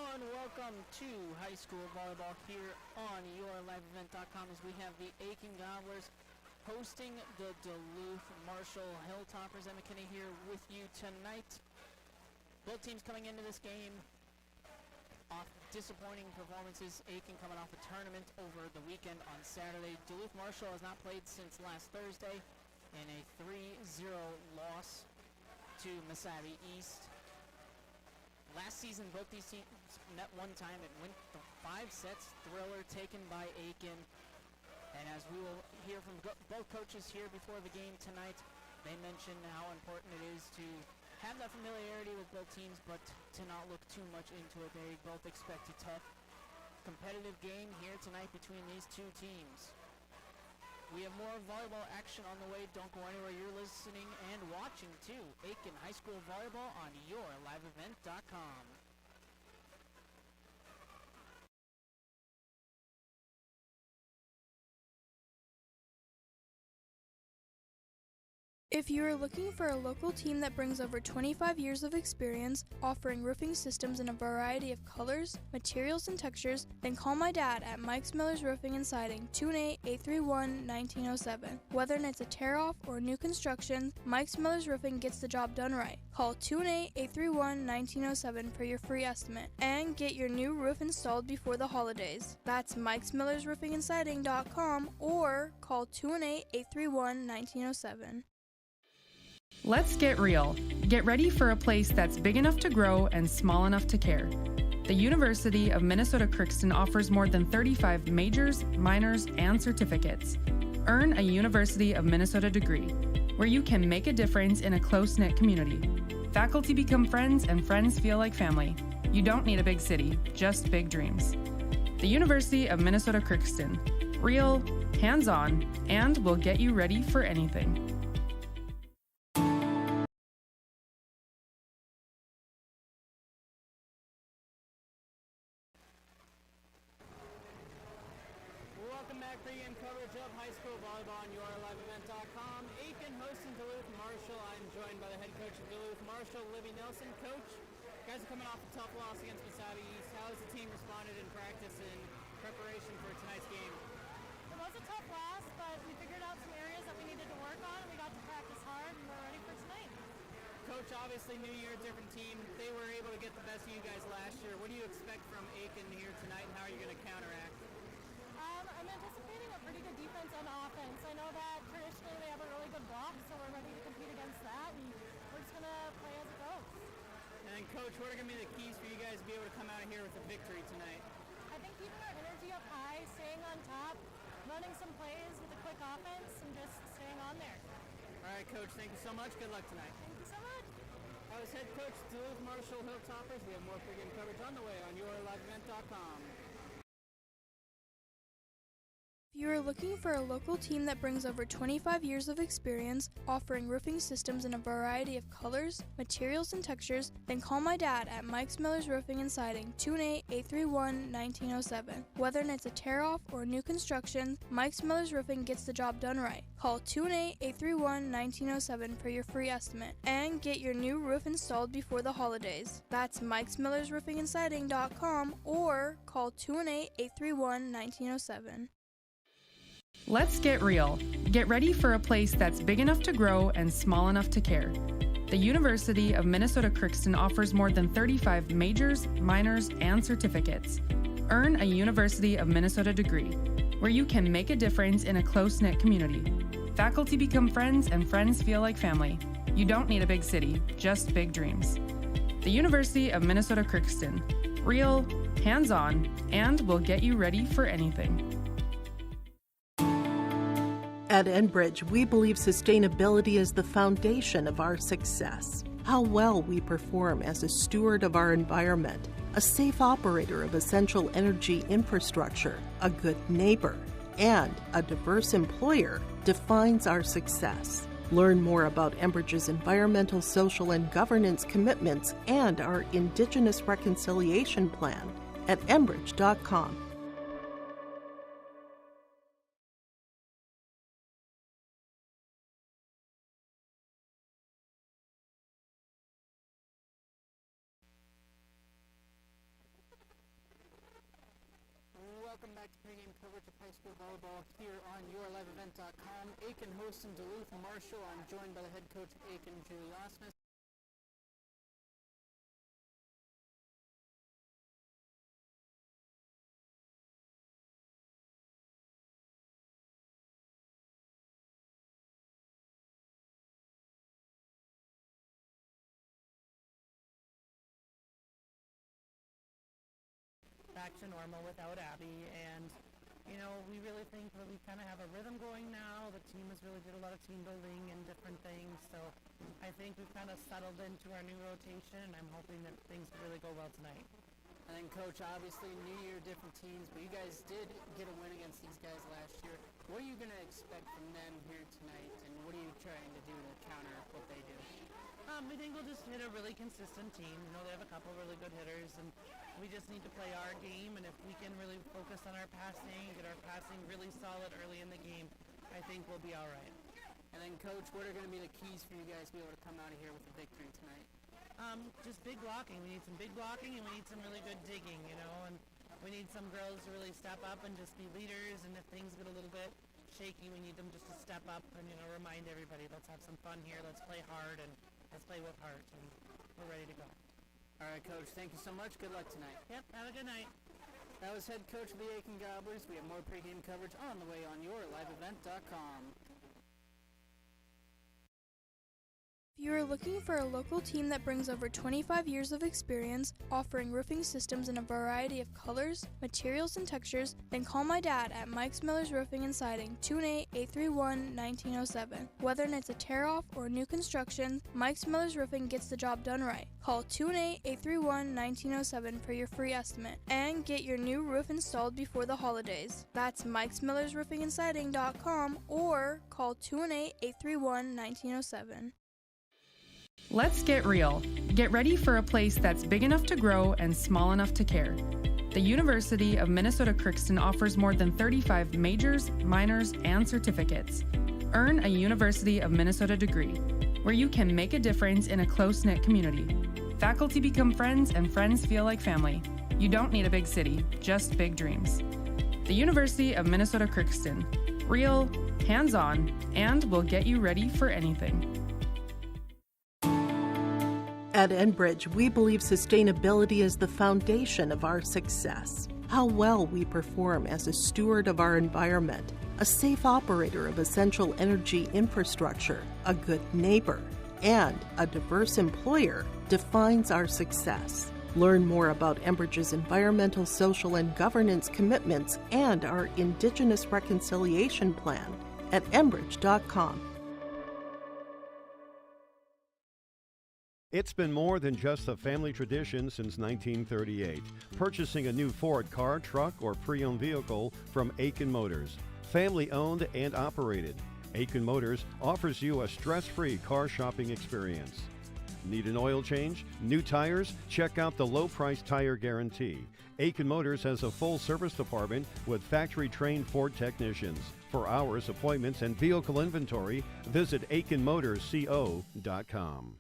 everyone, welcome to high school volleyball here on yourliveevent.com as we have the Aitkin Gobblers hosting the Duluth Marshall Hilltoppers. Emma Kinney here with you tonight. Both teams coming into this game off disappointing performances. Aitkin coming off a tournament over the weekend on Saturday. Duluth Marshall has not played since last Thursday in a 3-0 loss to Mesabi East. Last season, both these teams met one time. It went the 5 sets thriller taken by Aitkin. And as we will hear from both coaches here before the game tonight, they mentioned how important it is to have that familiarity with both teams, but to not look too much into it. They both expect a tough, competitive game here tonight between these two teams. We have more volleyball action on the way. Don't go anywhere. You're listening and watching to Aitkin High School Volleyball on yourliveevent.com. If you are looking for a local team that brings over 25 years of experience, offering roofing systems in a variety of colors, materials, and textures, then call my dad at Mike's Miller's Roofing and Siding, 218-831-1907. Whether it's a tear-off or new construction, Mike's Miller's Roofing gets the job done right. Call 218-831-1907 for your free estimate and get your new roof installed before the holidays. That's Mike's Miller's Roofing and Siding.com or call 218-831-1907. Let's get real. Get ready for a place that's big enough to grow and small enough to care. The University of Minnesota Crookston offers more than 35 majors, minors, and certificates. Earn a University of Minnesota degree, where you can make a difference in a close-knit community. Faculty become friends and friends feel like family. You don't need a big city, just big dreams. The University of Minnesota Crookston. Real, hands-on, and will get you ready for anything. Welcome back. Pre-game coverage of high school volleyball on yourliveevent.com. Aitkin hosting Duluth Marshall. I'm joined by the head coach of Duluth Marshall, Libby Nelson. Coach, guys are coming off a tough loss against Mesabi East. How has the team responded in practice in preparation for tonight's game? It was a tough loss, but we figured out some areas that we needed to work on, and we got to practice hard, and we're ready for tonight. Coach, obviously new year, different team. They were able to get the best of you guys last year. What do you expect from Aitkin here tonight, and how are you going to counteract? I'm anticipating a pretty good defense and offense. I know that traditionally they have a really good block, so we're ready to compete against that, and we're just going to play as it goes. And then, Coach, what are going to be the keys for you guys to be able to come out here with a victory tonight? I think keeping our energy up high, staying on top, running some plays with a quick offense, and just staying on there. All right, Coach, thank you so much. Good luck tonight. Thank you so much. I was head coach Duluth Marshall Hilltoppers. We have more pregame coverage on the way on yourliveevent.com. If you are looking for a local team that brings over 25 years of experience, offering roofing systems in a variety of colors, materials, and textures, then call my dad at Mike's Miller's Roofing and Siding, 218-831-1907. Whether it's a tear-off or new construction, Mike's Miller's Roofing gets the job done right. Call 218-831-1907 for your free estimate and get your new roof installed before the holidays. That's Mike's Miller's Roofing and Siding.com or call 218-831-1907. Let's get real. Get ready for a place that's big enough to grow and small enough to care. The University of Minnesota Crookston offers more than 35 majors, minors, and certificates. Earn a University of Minnesota degree, where you can make a difference in a close-knit community. Faculty become friends and friends feel like family. You don't need a big city, just big dreams. The University of Minnesota Crookston. Real, hands-on, and will get you ready for anything. At Enbridge, we believe sustainability is the foundation of our success. How well we perform as a steward of our environment, a safe operator of essential energy infrastructure, a good neighbor, and a diverse employer defines our success. Learn more about Enbridge's environmental, social, and governance commitments and our Indigenous Reconciliation Plan at enbridge.com. Welcome back to pregame coverage of high school volleyball here on yourliveevent.com. Aitkin hosting Duluth Marshall. I'm joined by the head coach of Aitkin, Julie Osmus. Back to normal without Abby, and we really think that we kind of have a rhythm going now. The team has really did a lot of team building and different things, so I think we've kind of settled into our new rotation, and I'm hoping that things really go well tonight. And then, Coach, obviously new year, different teams, but you guys did get a win against these guys last year. What are you going to expect from them here tonight, and what are you trying to do to counter what they do? We think we'll just hit a really consistent team. They have a couple really good hitters, and we just need to play our game, and if we can really focus on our passing, get our passing really solid early in the game, I think we'll be all right. And then, Coach, what are going to be the keys for you guys to be able to come out of here with a victory tonight? Just big blocking. We need some big blocking, and we need some really good digging, and we need some girls to really step up and just be leaders, and if things get a little bit shaky, we need them just to step up and, remind everybody, let's have some fun here, let's play hard, and let's play with heart, and we're ready to go. All right, Coach, thank you so much. Good luck tonight. Yep, have a good night. That was head coach of the Aitkin Gobblers. We have more pregame coverage on the way on yourliveevent.com. If you are looking for a local team that brings over 25 years of experience, offering roofing systems in a variety of colors, materials, and textures, then call my dad at Mike's Miller's Roofing and Siding, 218-831-1907. Whether it's a tear-off or new construction, Mike's Miller's Roofing gets the job done right. Call 218-831-1907 for your free estimate and get your new roof installed before the holidays. That's Mike's Miller's Roofing and Siding.com or call 218-831-1907. Let's get real. Get ready for a place that's big enough to grow and small enough to care. The University of Minnesota Crookston offers more than 35 majors, minors, and certificates. Earn a University of Minnesota degree, where you can make a difference in a close-knit community. Faculty become friends, and friends feel like family. You don't need a big city, just big dreams. The University of Minnesota Crookston. Real, hands-on, and will get you ready for anything. At Enbridge, we believe sustainability is the foundation of our success. How well we perform as a steward of our environment, a safe operator of essential energy infrastructure, a good neighbor, and a diverse employer defines our success. Learn more about Enbridge's environmental, social, and governance commitments and our Indigenous Reconciliation Plan at enbridge.com. It's been more than just a family tradition since 1938. Purchasing a new Ford car, truck, or pre-owned vehicle from Aitkin Motors. Family owned and operated. Aitkin Motors offers you a stress-free car shopping experience. Need an oil change? New tires? Check out the low-price tire guarantee. Aitkin Motors has a full service department with factory-trained Ford technicians. For hours, appointments, and vehicle inventory, visit AitkinMotorsCO.com.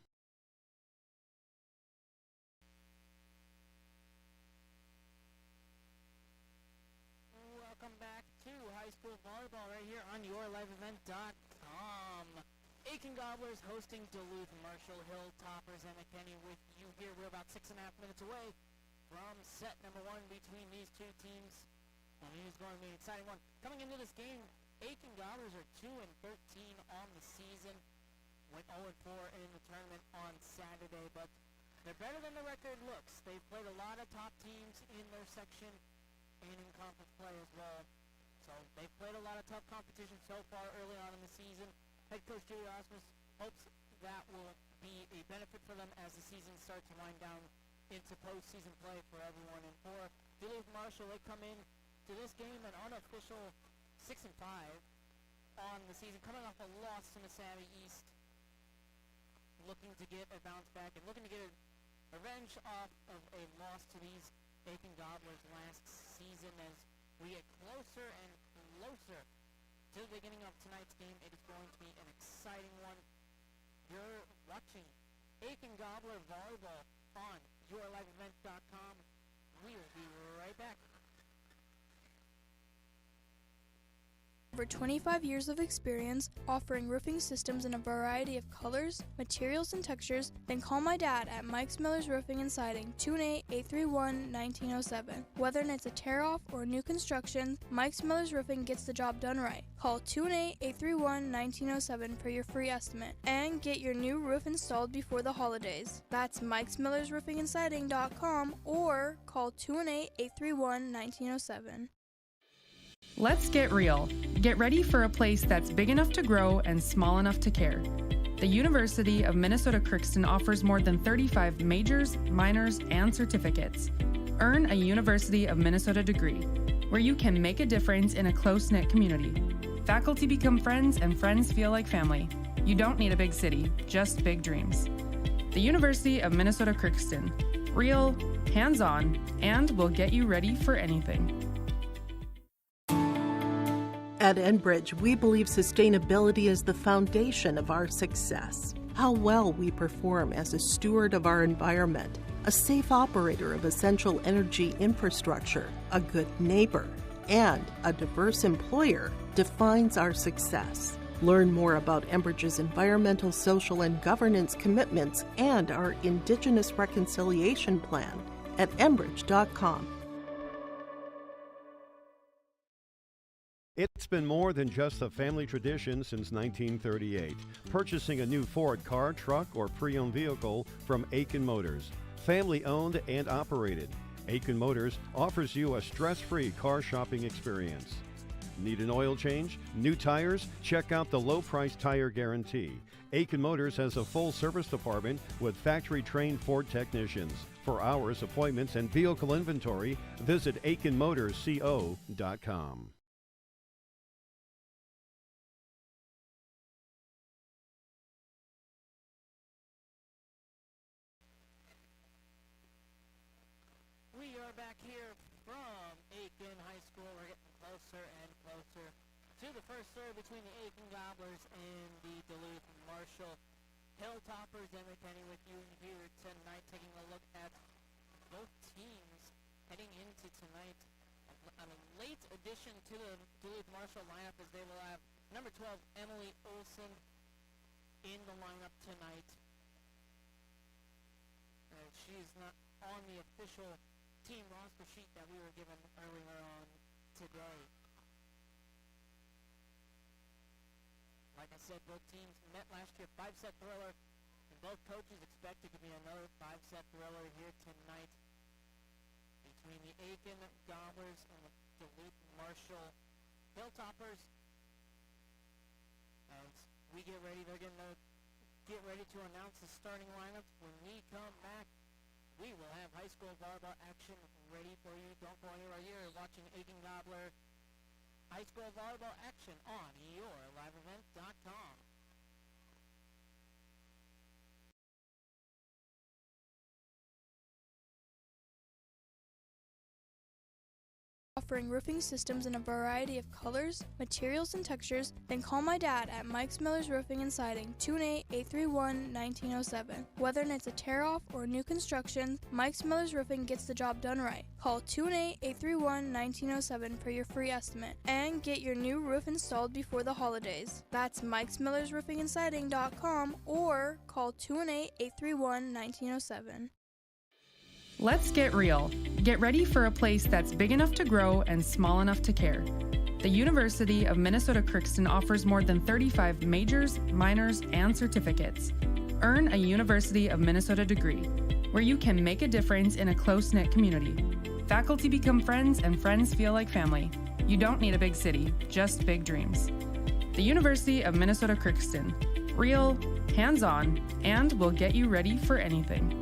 Welcome back to high school volleyball right here on yourliveevent.com. Aitkin Gobblers hosting Duluth Marshall Hilltoppers and McKinney with you here. We're about 6.5 minutes away from set number one between these two teams. And it is going to be an exciting one. Coming into this game, Aitkin Gobblers are 2-13 on the season. Went 0-4 in the tournament on Saturday, but they're better than the record looks. They've played a lot of top teams in their section and in conference play as well. So they've played a lot of tough competition so far early on in the season. Head coach Julie Osmus hopes that will be a benefit for them as the season starts to wind down into postseason play for everyone. And for Duluth Marshall, they come in to this game an unofficial 6-5 on the season, coming off a loss to Missabi East, looking to get a bounce back and looking to get a revenge off of a loss to these Aitkin Gobblers last season. As we get closer and closer to the beginning of tonight's game, it is going to be an exciting one. You're watching Aitkin Gobbler Volleyball on yourliveevent.com. We will be right back. over 25 years of experience offering roofing systems in a variety of colors, materials, and textures, then call my dad at Mike's Miller's Roofing and Siding, 218-831-1907. Whether it's a tear-off or new construction, Mike's Miller's Roofing gets the job done right. Call 218-831-1907 for your free estimate and get your new roof installed before the holidays. That's mikesmillersroofingandsiding.com or call 218-831-1907. Let's get real. Get ready for a place that's big enough to grow and small enough to care. The University of Minnesota Crookston offers more than 35 majors, minors, and certificates. Earn a University of Minnesota degree, where you can make a difference in a close-knit community. Faculty become friends and friends feel like family. You don't need a big city, just big dreams. The University of Minnesota Crookston. Real, hands-on, and will get you ready for anything. At Enbridge, we believe sustainability is the foundation of our success. How well we perform as a steward of our environment, a safe operator of essential energy infrastructure, a good neighbor, and a diverse employer defines our success. Learn more about Enbridge's environmental, social, and governance commitments and our Indigenous Reconciliation Plan at enbridge.com. It's been more than just a family tradition since 1938. Purchasing a new Ford car, truck, or pre-owned vehicle from Aitkin Motors. Family owned and operated. Aitkin Motors offers you a stress-free car shopping experience. Need an oil change? New tires? Check out the low-price tire guarantee. Aitkin Motors has a full service department with factory-trained Ford technicians. For hours, appointments, and vehicle inventory, visit AitkinMotorsCO.com. We are back here from Aitkin High School. We're getting closer and closer to the first serve between the Aitkin Gobblers and the Duluth Marshall Hilltoppers. Emma Kenny with you here tonight, taking a look at both teams heading into tonight. A late addition to the Duluth Marshall lineup, as they will have number 12 Emily Olson in the lineup tonight. She's not on the official team roster sheet that we were given earlier on today. Like I said, both teams met last year, 5-set thriller, and both coaches expect it to be another 5-set thriller here tonight between the Aitkin Gobblers and the Duluth Marshall Hilltoppers. As we get ready, they're going to get ready to announce the starting lineups. When we come back, we will have high school volleyball action ready for you. Don't go anywhere. You're watching Aitkin Gobbler high school volleyball action on YourLiveEvent.com. Offering roofing systems in a variety of colors, materials, and textures, then call my dad at Mike's Miller's Roofing and Siding, 218-831-1907. Whether it's a tear-off or new construction, Mike's Miller's Roofing gets the job done right. Call 218-831-1907 for your free estimate and get your new roof installed before the holidays. That's mikesmillersroofingandsiding.com or call 218-831-1907. Let's get real. Get ready for a place that's big enough to grow and small enough to care. The University of Minnesota Crookston offers more than 35 majors, minors, and certificates. Earn a University of Minnesota degree, where you can make a difference in a close-knit community. Faculty become friends and friends feel like family. You don't need a big city, just big dreams. The University of Minnesota Crookston. Real, hands-on, and will get you ready for anything.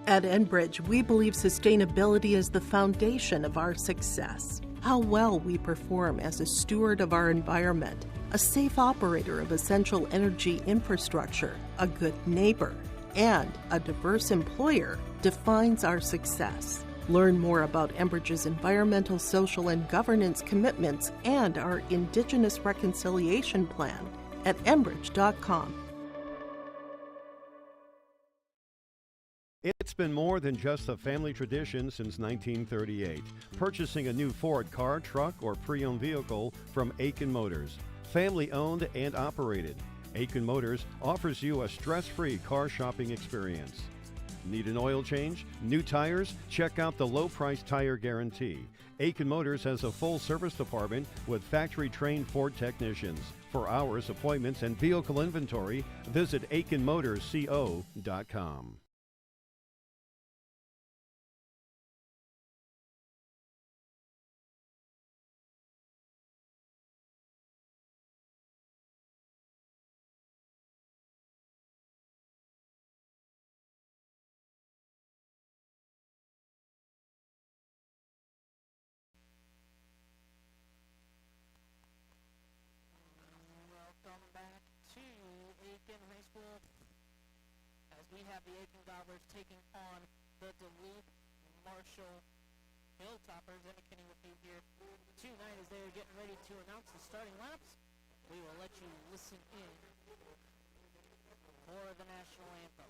At Enbridge, we believe sustainability is the foundation of our success. How well we perform as a steward of our environment, a safe operator of essential energy infrastructure, a good neighbor, and a diverse employer defines our success. Learn more about Enbridge's environmental, social, and governance commitments and our Indigenous Reconciliation Plan at enbridge.com. It's been more than just a family tradition since 1938. Purchasing a new Ford car, truck, or pre-owned vehicle from Aitkin Motors. Family owned and operated. Aitkin Motors offers you a stress-free car shopping experience. Need an oil change? New tires? Check out the low-price tire guarantee. Aitkin Motors has a full service department with factory-trained Ford technicians. For hours, appointments, and vehicle inventory, visit AitkinMotorsCO.com. Welcome back to Aitkin High School as we have the Aitkin Gobblers taking on the Duluth Marshall Hilltoppers. Emma Kinney with you here tonight as they're getting ready to announce the starting lineups. We will let you listen in for the national anthem.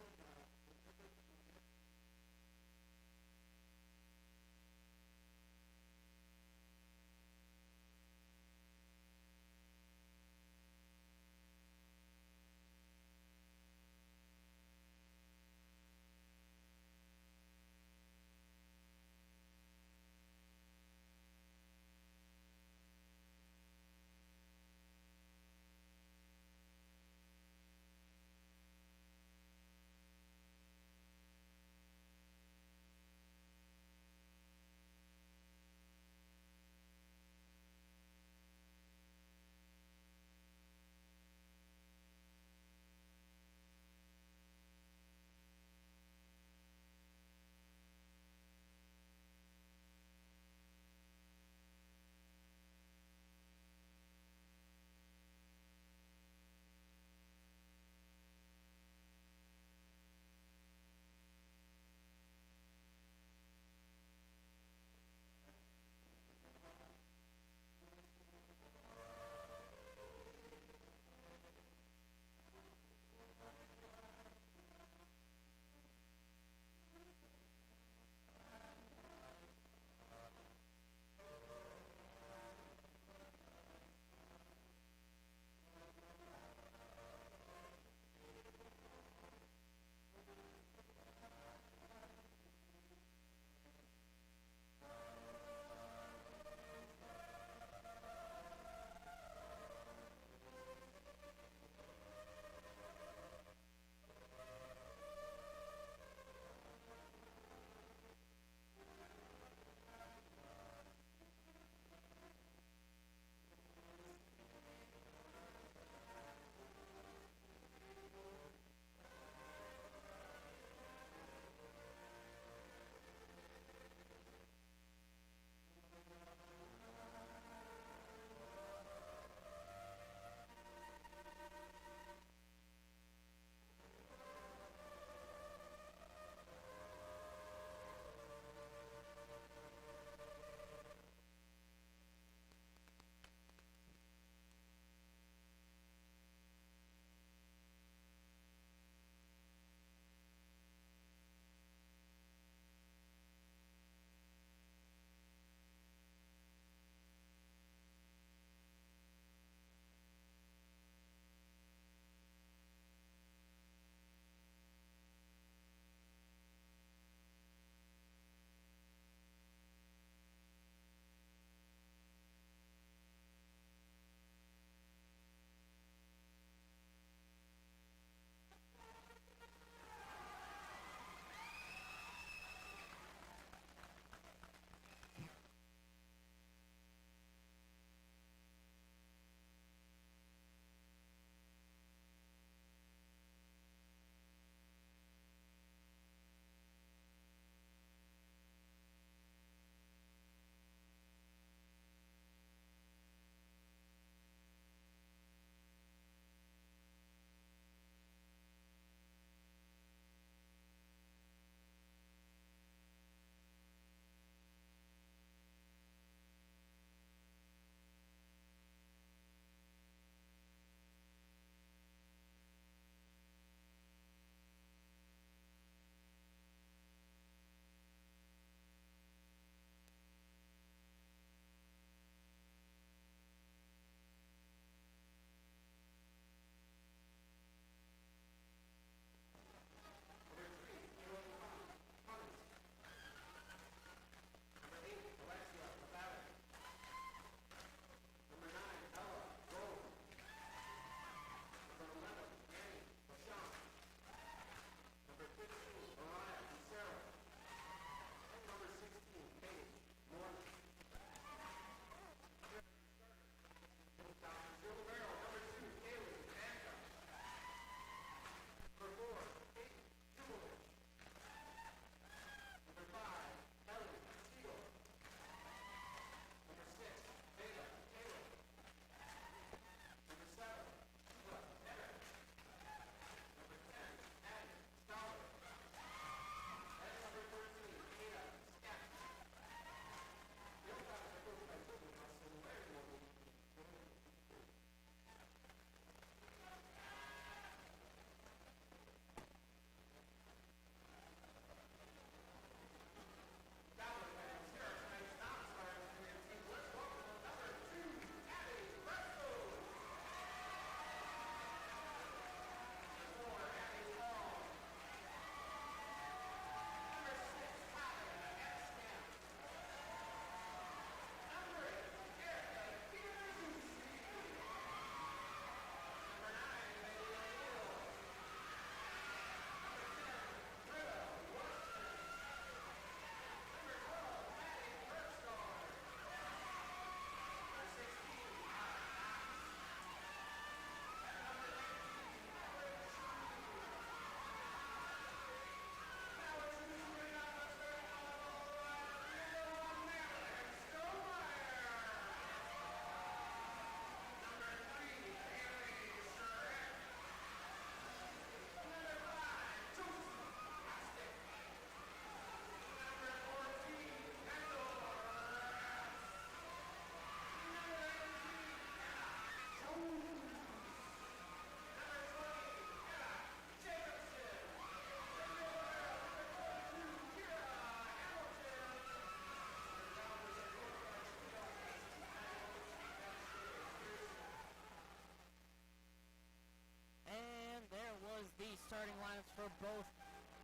starting lineups for both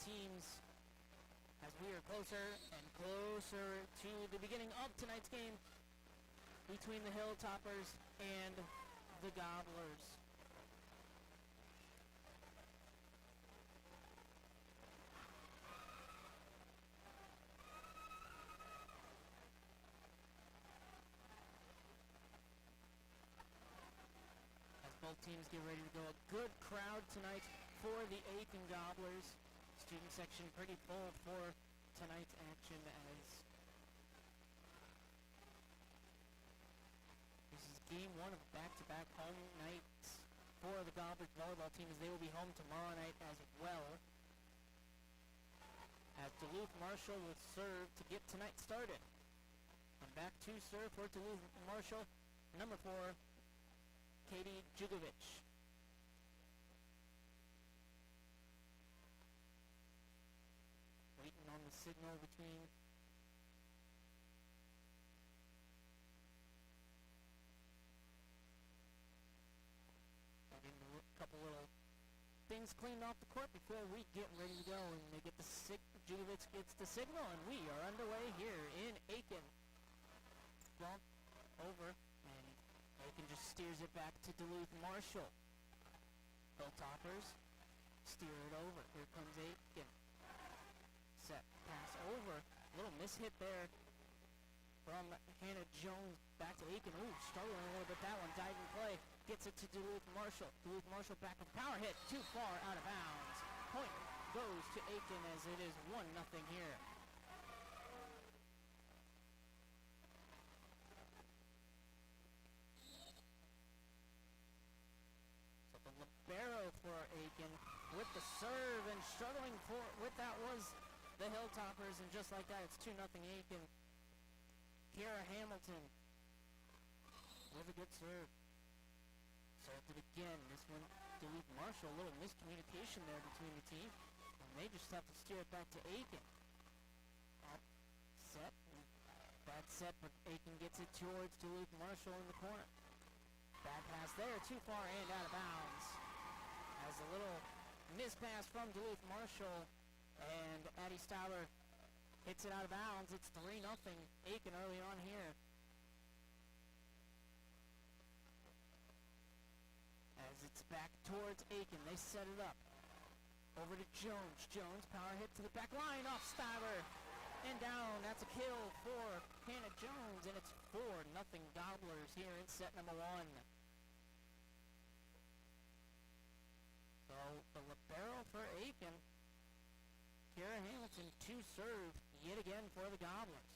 teams as we are closer and closer to the beginning of tonight's game between the Hilltoppers and the Gobblers. As both teams get ready to go, a good crowd tonight for the Aitkin Gobblers. Student section pretty full for tonight's action as this is game one of back-to-back home nights for the Gobblers volleyball team, as they will be home tomorrow night as well. As Duluth Marshall will serve to get tonight started. And back to serve for Duluth Marshall, number 4, Katie Jugovic. Waiting on the signal between getting a couple little things cleaned off the court before we get ready to go, and they get the Jugovic gets the signal, and we are underway here in Aitkin. Bump over, and Aitkin just steers it back to Duluth Marshall. Hilltoppers steer it over. Here comes Aitkin. Set pass over. Little mishit there from Hannah Jones back to Aitkin. Ooh, struggling a little bit that one. Diving play. Gets it to Duluth Marshall. Duluth Marshall back with power hit. Too far out of bounds. Point goes to Aitkin as it is 1-0 here. So the libero for Aitkin with the serve, and struggling with that was the Hilltoppers, and just like that, it's 2-0 Aitkin. Kiera Hamilton with a good serve. Served it again. This one, Duluth Marshall, a little miscommunication there between the team, and they just have to steer it back to Aitkin. Up, set, bad set, but Aitkin gets it towards Duluth Marshall in the corner. Bad pass there, too far and out of bounds. As a little mispass from Duluth Marshall, and Addie Stowler hits it out of bounds. It's 3-0 Aitkin early on here. As it's back towards Aitkin, they set it up. Over to Jones. Jones, power hit to the back line, off Stowler. And down, that's a kill for Hannah Jones, and it's 4-0 Gobblers here in set number 1. So the libero for Aitkin, Kiera Hamilton, to serve yet again for the Gobblers.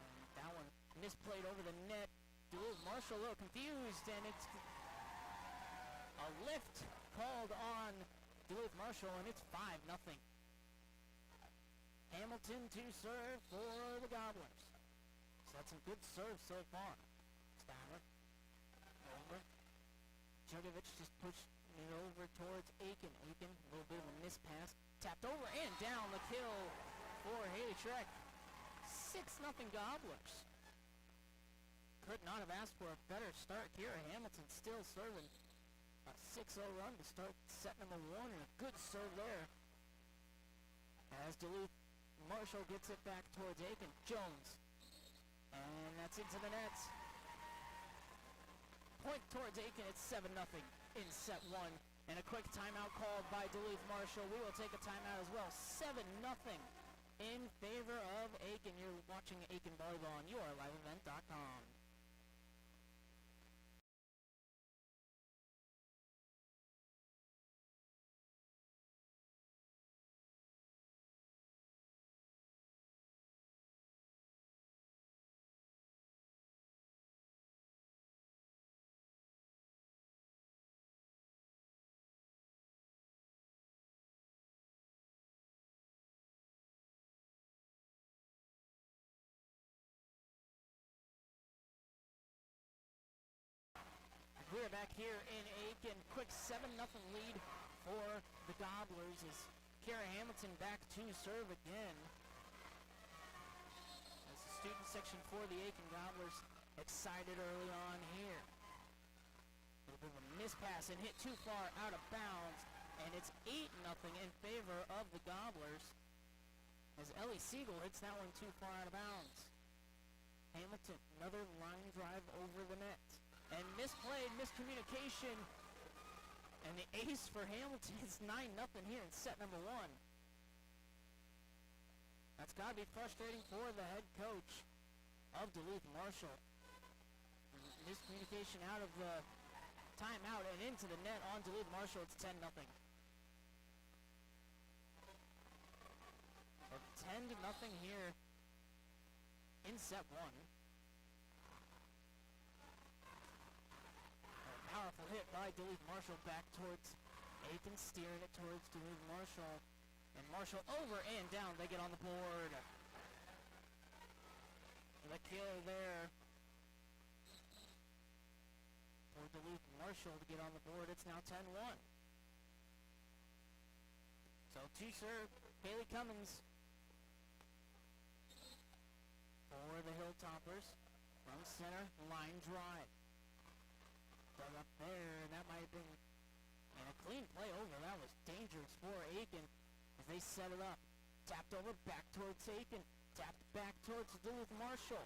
And that one misplayed over the net. Duluth Marshall a little confused, and it's a lift called on Duluth Marshall, and it's 5-0. Hamilton to serve for the Gobblers. So that's some good serve so far. Stowler over. Jugovic just pushed it over towards Aitkin. Aitkin, a little bit of a mispass. Tapped over and down, the kill for Haley Schreck. 6-0 Gobblers. Could not have asked for a better start. Kiera Hamilton still serving a 6-0 run to start set number 1, and a good serve there. As Duluth Marshall gets it back towards Aitkin. Jones. And that's into the nets. Point towards Aitkin. It's 7-0 in set 1. And a quick timeout called by Duluth Marshall. We will take a timeout as well. 7-0 in favor of Aitkin. You're watching Aitkin Volleyball on yourliveevent.com. We're back here in Aitkin. Quick 7-0 lead for the Gobblers as Kiera Hamilton back to serve again. As the student section for the Aitkin Gobblers excited early on here. Little bit of a miss pass and hit too far out of bounds. And it's 8-0 in favor of the Gobblers as Ellie Siegel hits that one too far out of bounds. Hamilton, another line drive over the net. And misplayed, miscommunication. And the ace for Hamilton is 9-0 here in set number 1. That's got to be frustrating for the head coach of Duluth Marshall. Miscommunication out of the timeout and into the net on Duluth Marshall. It's 10-0. 10-0 here in set 1. A powerful hit by Duluth Marshall back towards Aitkin, steering it towards Duluth Marshall. And Marshall over and down. They get on the board. The kill there for Duluth Marshall to get on the board. It's now 10-1. So to serve, Haley Cummins for the Hilltoppers from center, line drive. Dug up there, and that might have been a clean play over. That was dangerous for Aitkin as they set it up. Tapped over, back towards Aitkin. Tapped back towards Duluth Marshall.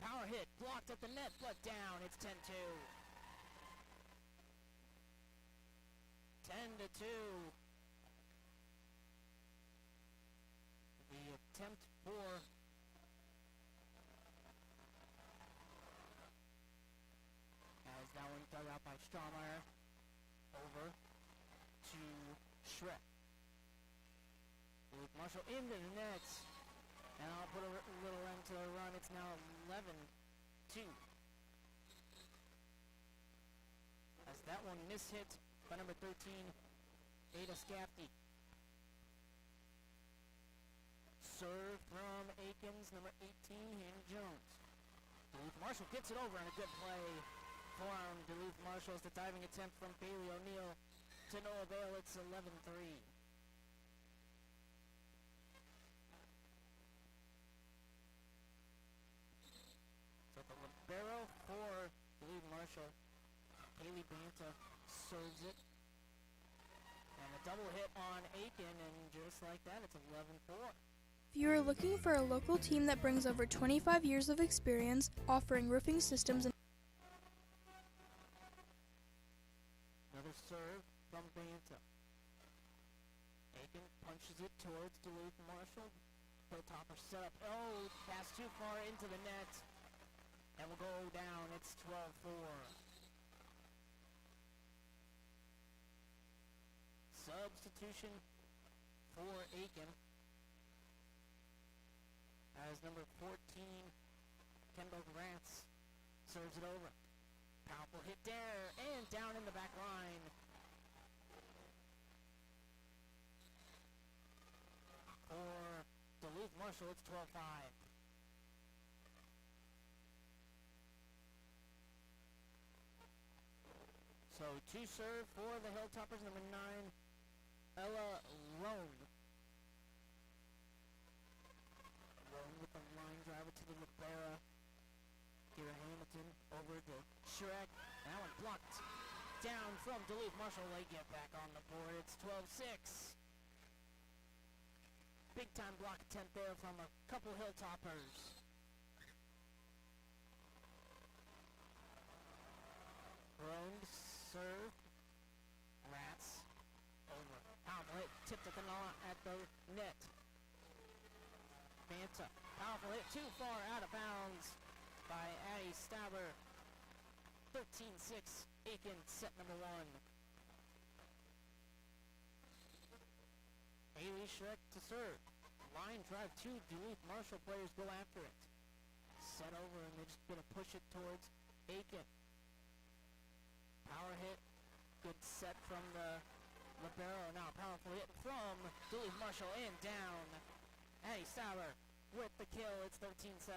Power hit, blocked at the net, but down. It's 10-2. 10-2. The attempt for as that one dug out by Straumeyer. Over to Schreck. Duluth Marshall into the nets. And I'll put a little end to the run. It's now 11-2. As that one mishit by number 13, Ada Scafty. Serve from Aikens, number 18, Hannah Jones. Duluth Marshall gets it over and a good play from Duluth Marshall. It's the diving attempt from Bailey O'Neill to no avail. It's 11-3. So the libero for Duluth Marshall, Haley Banta serves it. And a double hit on Aitkin, and just like that, it's 11-4. If you are looking for a local team that brings over 25 years of experience, offering roofing systems and another serve from Banta. Aitkin punches it towards Duluth Marshall. Hilltopper set up. Oh, pass too far into the net. And will go down. It's 12-4. Substitution for Aitkin. As number 14, Kendall Grants serves it over. Powerful hit there, and down in the back line. For Duluth Marshall, it's 12-5. So to serve for the Hilltoppers, number 9, Ella Roan. Roan with the line driver to the libero. Kira Hamilton over to Shrek. That one blocked down from Duluth Marshall. They get back on the board. It's 12-6. Big time block attempt there from a couple Hilltoppers. Roan serve. Rats over. Powerful hit. Tipped at the net. Banta. Powerful hit. Too far out of bounds by Addie Stabber. 13-6. Aitkin, set number 1. Haley Schreck to serve. Line drive. 2 Duluth Marshall players go after it. Set over, and they're just going to push it towards Aitkin. Power hit. Good set from the libero. Now powerful hit from Duluth Marshall and down. Addie Stabber with the kill. It's 13-7.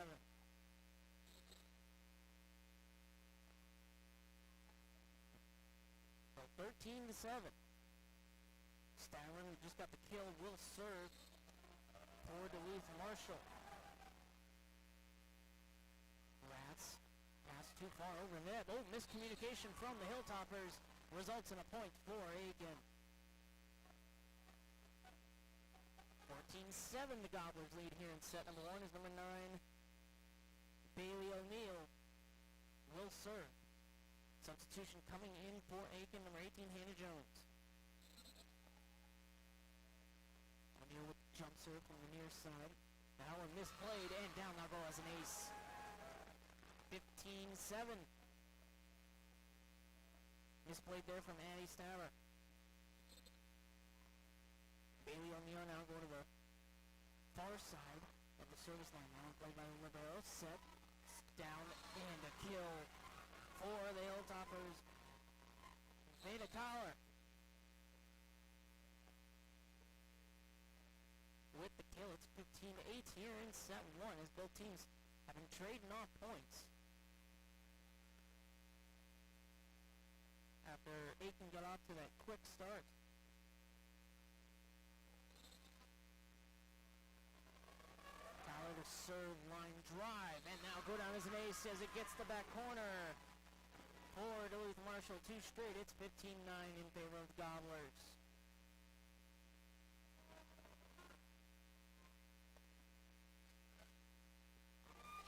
13-7. Styron just got the kill, will serve for Duluth Marshall. Rats pass too far over net. set. Oh, miscommunication from the Hilltoppers results in a point for Aitkin. 14-7, the Gobblers lead here in set number 1 as number 9, Bailey O'Neill will serve. Substitution coming in for Aitkin, number 18, Hannah Jones. O'Neill with the jump serve from the near side. That one misplayed and down they'll go as an ace. 15-7. Misplayed there from Addie Staver. Bailey O'Neill now going to the far side of the service line. Now played by the libero. Set down and a kill for the Hilltoppers. Veda Collar with the kill. It's 15-8 here in set 1 as both teams have been trading off points. After Aitkin got off to that quick start. Collar to serve, line drive, and now go down as an ace as it gets the back corner. For Duluth Marshall, 2 straight. It's 15-9 in favor of the Gobblers.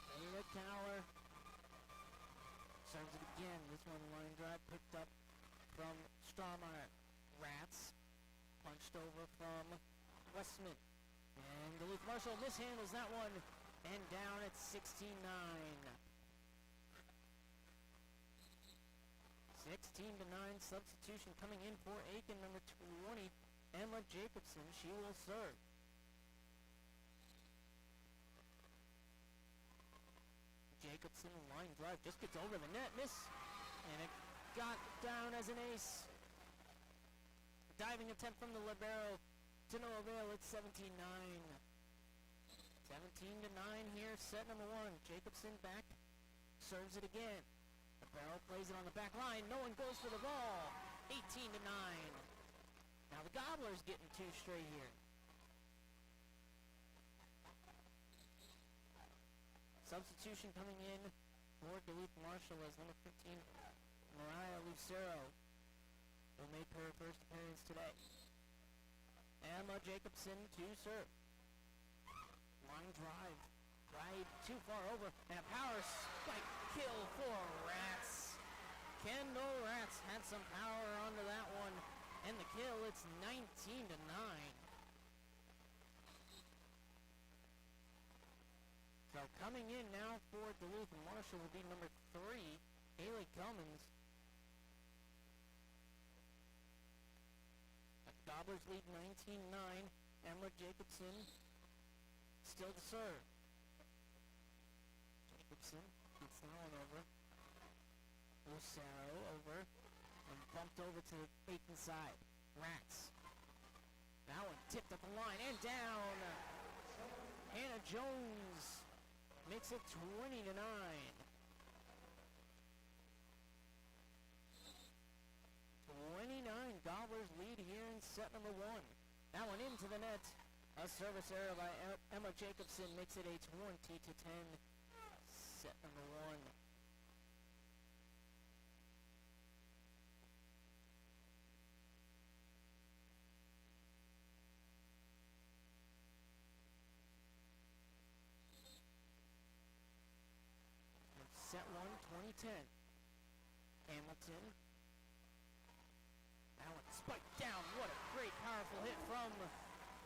Veda Collar serves it again. This one line drive picked up from Strawmeyer. Rats punched over from Westman. And Duluth Marshall mishandles that one. And down at 16-9. 16-9 substitution coming in for Aitkin, number 20, Emma Jacobson. She will serve. Jacobson line drive just gets over the net, miss, and it got down as an ace. Diving attempt from the libero to no avail. It's 17-9. 17-9 here, set number 1. Jacobson back, serves it again. Libero plays it on the back line. No one goes for the ball. 18-9. Now the Gobblers getting 2 straight here. Substitution coming in for Duluth Marshall as number 15, Mariah Lucero, will make her first appearance today. Emma Jacobson to serve. Line drive. Right too far over. And a power spike kill for Rats. Kendall Rats had some power onto that one. And the kill, it's 19-9. So coming in now for Duluth Marshall will be number 3, Haley Cummins. Gobblers lead 19-9. Emma Jacobson still to serve. Jacobson gets that one over. Lucero over and bumped over to the Aitkin side. Rats. That one tipped up the line and down. Hannah Jones makes it 20-9. 29 Gobblers lead here in set number 1. That one into the net. A service error by Emma Jacobson makes it a 20-10 set number 1. Set 1, 20-10. Hamilton. That one spiked down. What a great, powerful hit from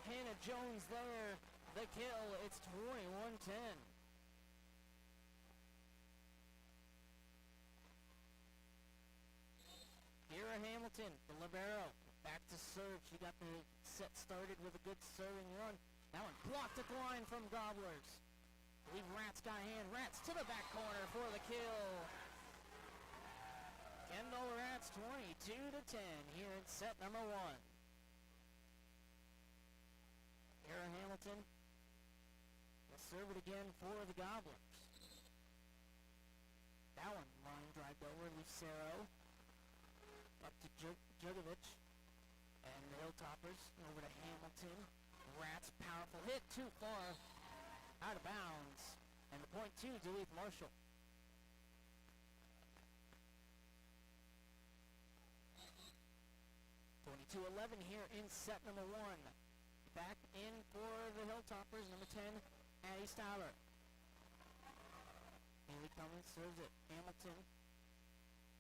Hannah Jones there. The kill, it's 21-10. Kira Hamilton, the libero, back to serve. She got the set started with a good serving run. That one blocked at the line from Gobblers. I believe Rats got a hand. Rats to the back corner for the kill. Kendall Rats 22-10 here in set number 1. Kara Hamilton will serve it again for the Gobblers. That one line drive over Lucero. Up to Jugovic. And the Hilltoppers over to Hamilton. Rats powerful hit too far. Out of bounds. And the point to Duluth Marshall. 11 here in set number 1. Back in for the Hilltoppers, number 10, Addie Styler. Haley Cummins serves it. Hamilton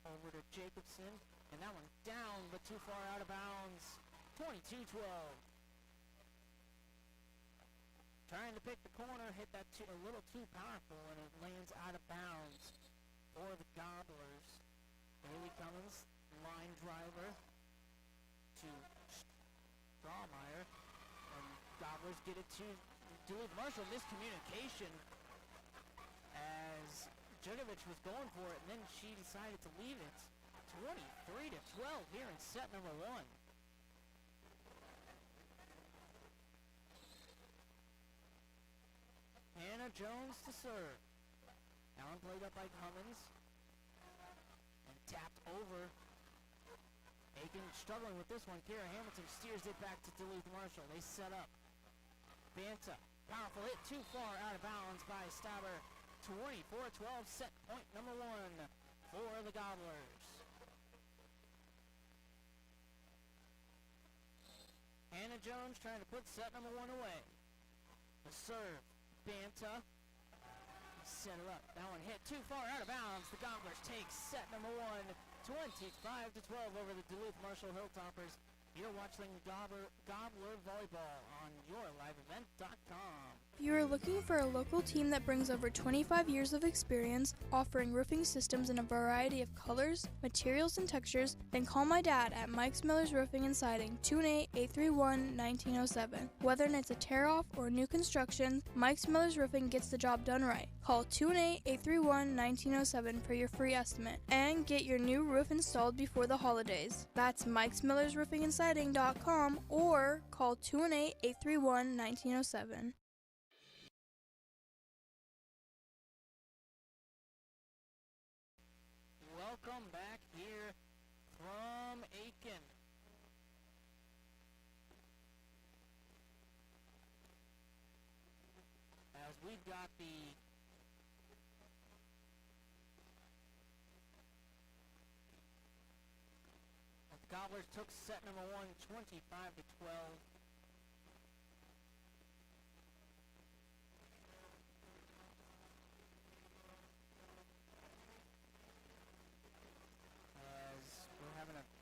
over to Jacobson, and that one down, but too far out of bounds. 22-12. Trying to pick the corner, hit that a little too powerful, and it lands out of bounds for the Gobblers. Haley Cummins, line driver to Strawmeyer, and Gobblers get it to Duluth Marshall. Miscommunication as Jugovic was going for it, and then she decided to leave it. 23-12 here in set number 1. Hannah Jones to serve. Allen played up by Cummins and tapped over. Aitkin struggling with this one. Kira Hamilton steers it back to Duluth Marshall. They set up. Banta, powerful hit too far out of bounds by Stauber. 24-12, set point number 1 for the Gobblers. Hannah Jones trying to put set number 1 away. The serve. Banta set her up. That one hit too far out of bounds. The Gobblers take set number 1, 25-12 over the Duluth Marshall Hilltoppers. You're watching Gobbler Volleyball on YourLiveEvent.com. If you are looking for a local team that brings over 25 years of experience, offering roofing systems in a variety of colors, materials, and textures, then call my dad at Mike's Miller's Roofing and Siding, 218-831-1907. Whether it's a tear-off or new construction, Mike's Miller's Roofing gets the job done right. Call 218-831-1907 for your free estimate and get your new roof installed before the holidays. That's Mike's Miller's Roofing and Siding.com or call 218-831-1907. Welcome back here from Aitkin. As we've got the Gobblers took set number 1, 25-12.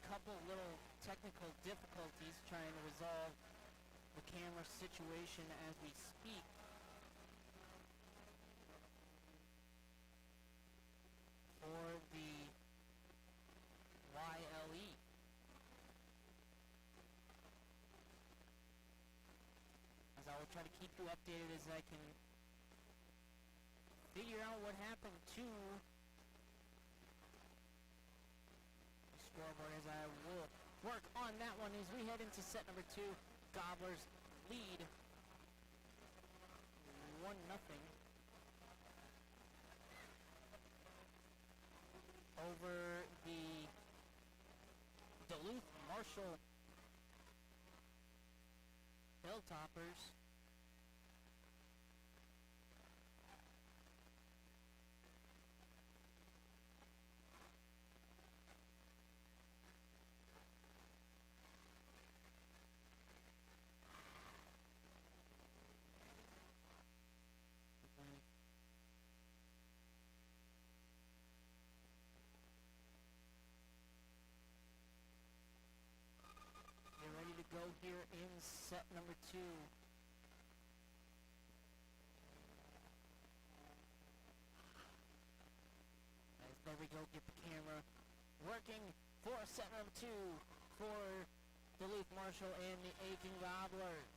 Couple little technical difficulties trying to resolve the camera situation as we speak. For the YLE. As I will try to keep you updated as I can figure out what happened to scoreboard, as I will work on that one as we head into set number 2. Gobblers lead 1-0 over the Duluth Marshall Hilltoppers. Go here in set number 2. There we go, get the camera working for set number 2 for Duluth Marshall and the Aitkin Gobblers.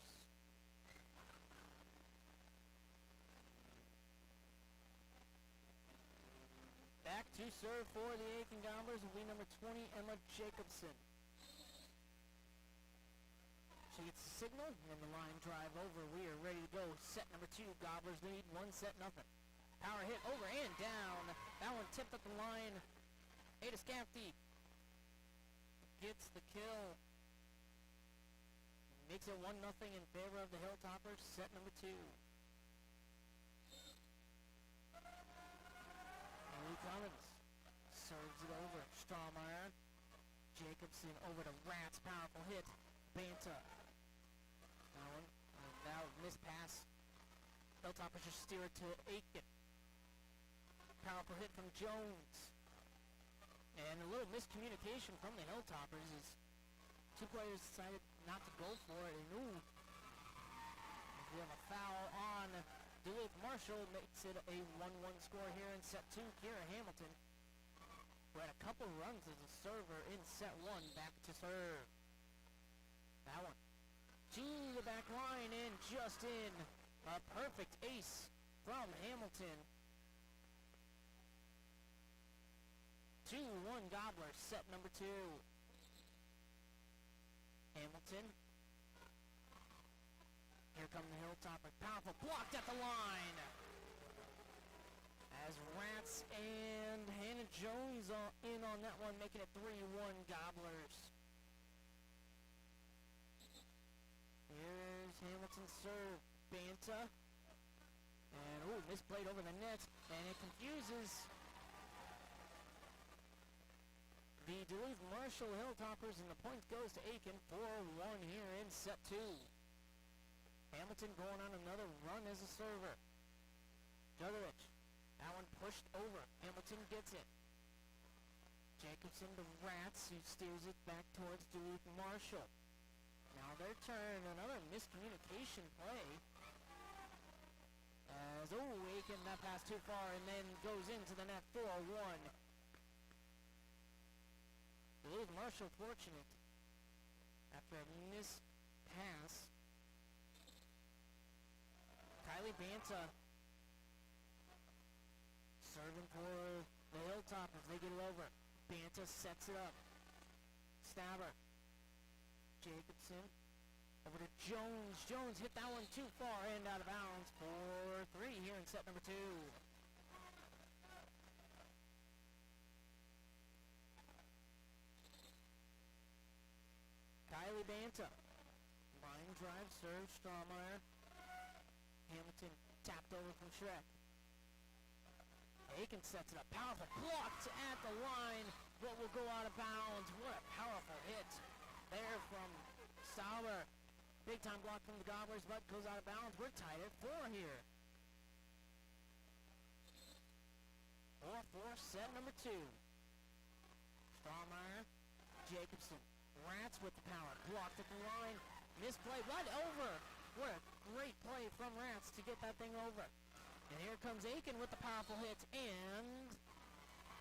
Back to serve for the Aitkin Gobblers will be number 20, Emma Jacobson. She gets the signal, and the line drive over. We are ready to go. Set number 2, Gobblers lead 1-0. Power hit over and down. That one tipped up the line. Ada Scafty gets the kill. Makes it 1-0 in favor of the Hilltoppers. Set number 2. Haley Cummins serves it over. Strawmeyer. Jacobson over to Rats. Powerful hit. Banta. Now missed pass. Hilltoppers just steer it to Aitkin. Powerful hit from Jones. And a little miscommunication from the Hilltoppers as two players decided not to go for it. And ooh, we have a foul on Duluth Marshall. Makes it a 1-1 score here in set 2. Kira Hamilton, who had a couple runs as a server in set 1, back to serve. That one to the back line and just in. A perfect ace from Hamilton. 2-1 Gobblers, set number 2. Hamilton. Here come the Hilltoppers. Powerful, blocked at the line. As Rats and Hannah Jones are in on that one, making it 3-1 Gobblers. Here's Hamilton's serve. Banta. And ooh, misplayed over the net. And it confuses the Duluth Marshall Hilltoppers, and the point goes to Aitkin. 4-1 here in set 2. Hamilton going on another run as a server. Judovich. That one pushed over. Hamilton gets it. Jacobson to Rats, who steers it back towards Duluth Marshall. Now their turn. Another miscommunication play. As, Aitkin, that pass too far and then goes into the net. 4-1. Duluth Marshall fortunate after a missed pass. Kylie Banta serving for the Hilltoppers. They get it over. Banta sets it up. Stabber. Jacobson over to Jones. Jones hit that one too far and out of bounds for 3 here in set number 2. Kylie Banta. Line drive, serve, Strawmeyer. Hamilton tapped over from Shrek. Aitkin sets it up. Powerful, blocked at the line, but will go out of bounds. What a powerful hit there from Sauber. Big time block from the Gobblers, but goes out of bounds. We're tied at 4 here. 4-4, set number 2. Strawmeyer, Jacobson. Rats with the power. Blocked at the line. Misplay right over. What a great play from Rats to get that thing over. And here comes Aitkin with the powerful hit. And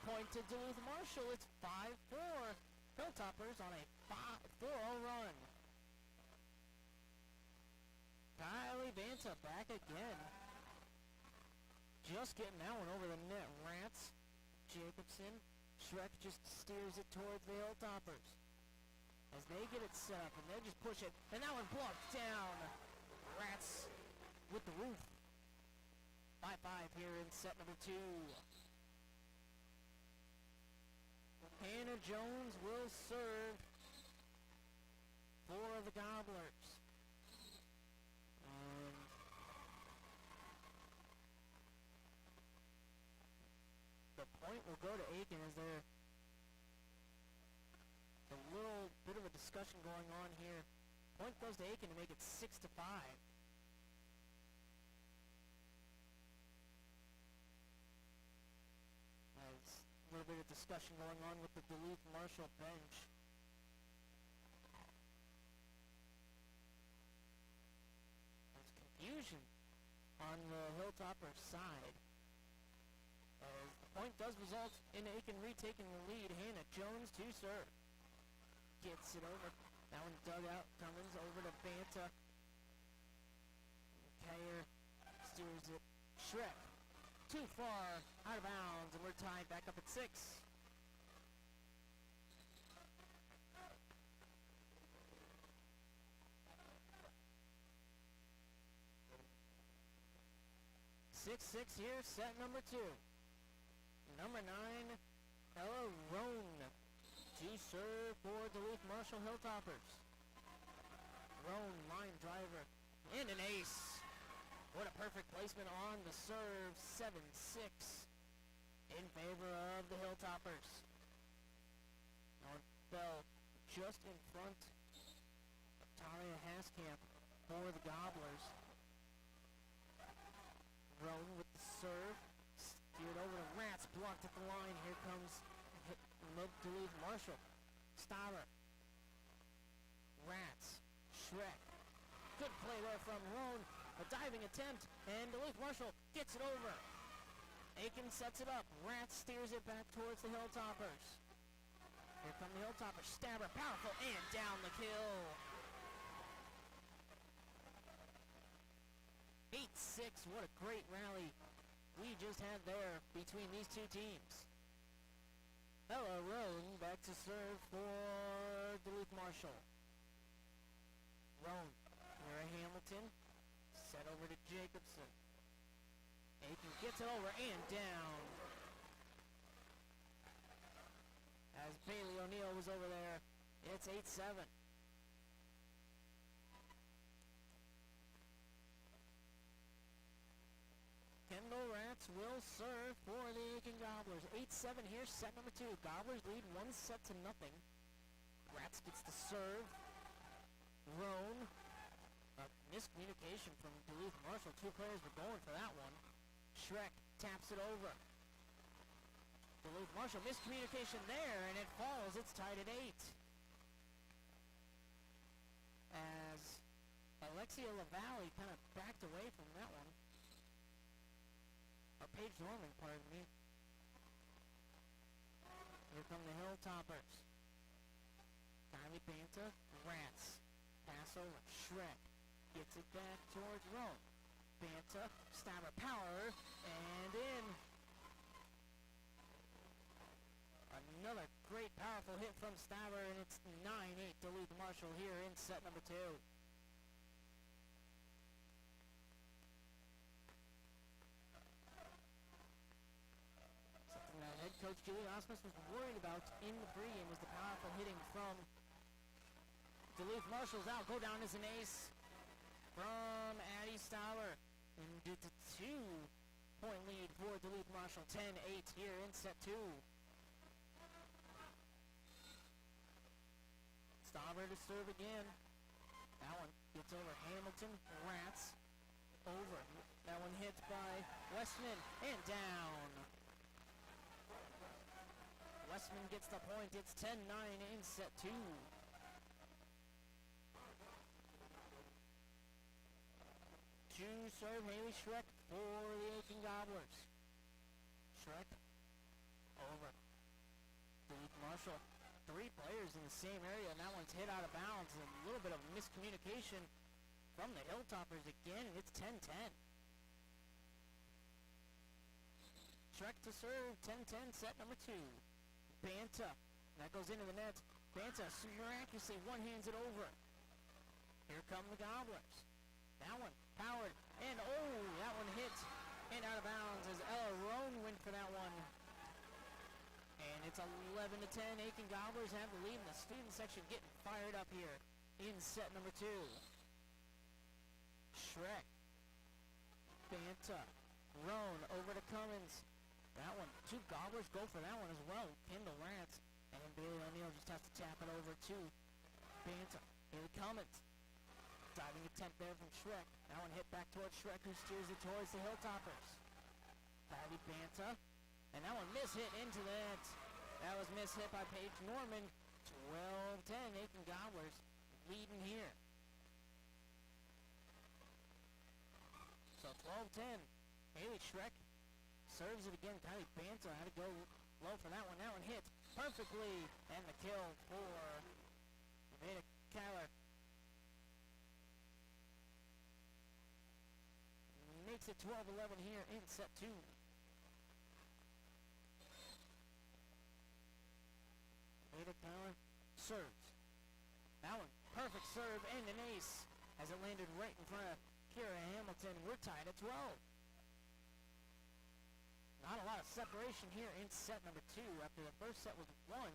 point to Duluth Marshall. It's 5-4. Hilltoppers on a 4-0 run. Kylie Banta back again. Just getting that one over the net. Rats, Jacobson. Shrek just steers it towards the Hilltoppers as they get it set up, and they just push it, and that one blocked down. Rats with the roof. 5-5 here in set number 2. Hannah Jones will serve for the Gobblers. The point will go to Aitkin as there a little bit of a discussion going on here. Point goes to Aitkin to make it 6-5. There's a little bit of discussion going on with the Duluth Marshall bench. There's confusion on the Hilltopper side. As the point does result in Aitkin retaking the lead. Hannah Jones to serve. Gets it over. That one dug out. Cummins over to Banta. Kayer steers it. Shrek. Too far. Out of bounds. And we're tied back up at 6. Here, set number 2. Number 9, Ella Roan to serve for Duluth Marshall Hilltoppers. Roan, line driver, and an ace. What a perfect placement on the serve. 7-6 in favor of the Hilltoppers. Bell just in front of Talia Haskamp for the Gobblers. Roan with the serve. Steered over to Rats, blocked at the line. Here comes Duluth Marshall. Stauber. Rats. Schreck. Good play there from Roan. A diving attempt, and Duluth Marshall gets it over. Aitkin sets it up. Rats steers it back towards the Hilltoppers. Here come the Hilltoppers. Stauber, powerful, and down the kill. 8-6, what a great rally we just had there between these two teams. Ella Roan back to serve for Duluth Marshall. Roan, here at Hamilton. Set over to Jacobson. Aitkin gets it over and down. As Bailey O'Neill was over there, it's 8-7. Kendall Rats will serve for the Aitkin Gobblers. 8-7 here, set number 2. Gobblers lead 1-0. Rats gets the serve. Roan. Miscommunication from Duluth Marshall. Two players were going for that one. Schreck taps it over. Duluth Marshall, miscommunication there, and it falls. It's tied at 8. As Alexia LaValle kind of backed away from that one. Or Paige Norman, pardon me. Here come the Hilltoppers. Kylie Banta, Rats. Pass over, Schreck. Gets it back towards Roan. Banta, Stauber, power, and in. Another great powerful hit from Stauber, and it's 9-8 Duluth Marshall here in set number 2. Something that head coach Julie Osmus was worried about in the pregame was the powerful hitting from Duluth Marshall's out. Go down as an ace from Addie Stauber. And it's a 2-point lead for Duluth Marshall. 10-8 here in set 2. Stauber to serve again. That one gets over Hamilton. Rats over. That one hits by Westman and down. Westman gets the point. It's 10-9 in set 2. To serve Haley Schreck for the Aitkin Gobblers. Schreck over. Duluth Marshall. 3 players in the same area, and that one's hit out of bounds. A little bit of miscommunication from the Hilltoppers again, and it's 10-10. Schreck to serve, 10-10, set number 2. Banta, that goes into the net. Banta miraculously one-hands it over. Here come the Gobblers. That one powered, and that one hit and out of bounds as Ella Roan went for that one. And it's 11-10. Aitkin Gobblers have the lead in the student section getting fired up here in set number 2. Schreck. Banta. Roan over to Cummins. That one, 2 Gobblers go for that one as well. Kendall Rats. And Bailey O'Neill just has to tap it over to Banta. Here it Cummins. Diving attempt there from Schreck. That one hit back towards Schreck, who steers it towards the Hilltoppers. Patty Banta. And that one mishit into the net. That was mishit by Paige Norman. 12-10. Aitkin Gobblers leading here. So 12-10. Haley Schreck serves it again. Kylie Banta had to go low for that one. That one hit perfectly. And the kill for Nevada Kyler. Makes it 12-11 here in set 2. Nevada Kyler serves. That one, perfect serve and an ace as it landed right in front of Kira Hamilton. We're tied at 12. Not a lot of separation here in set number 2 after the first set was won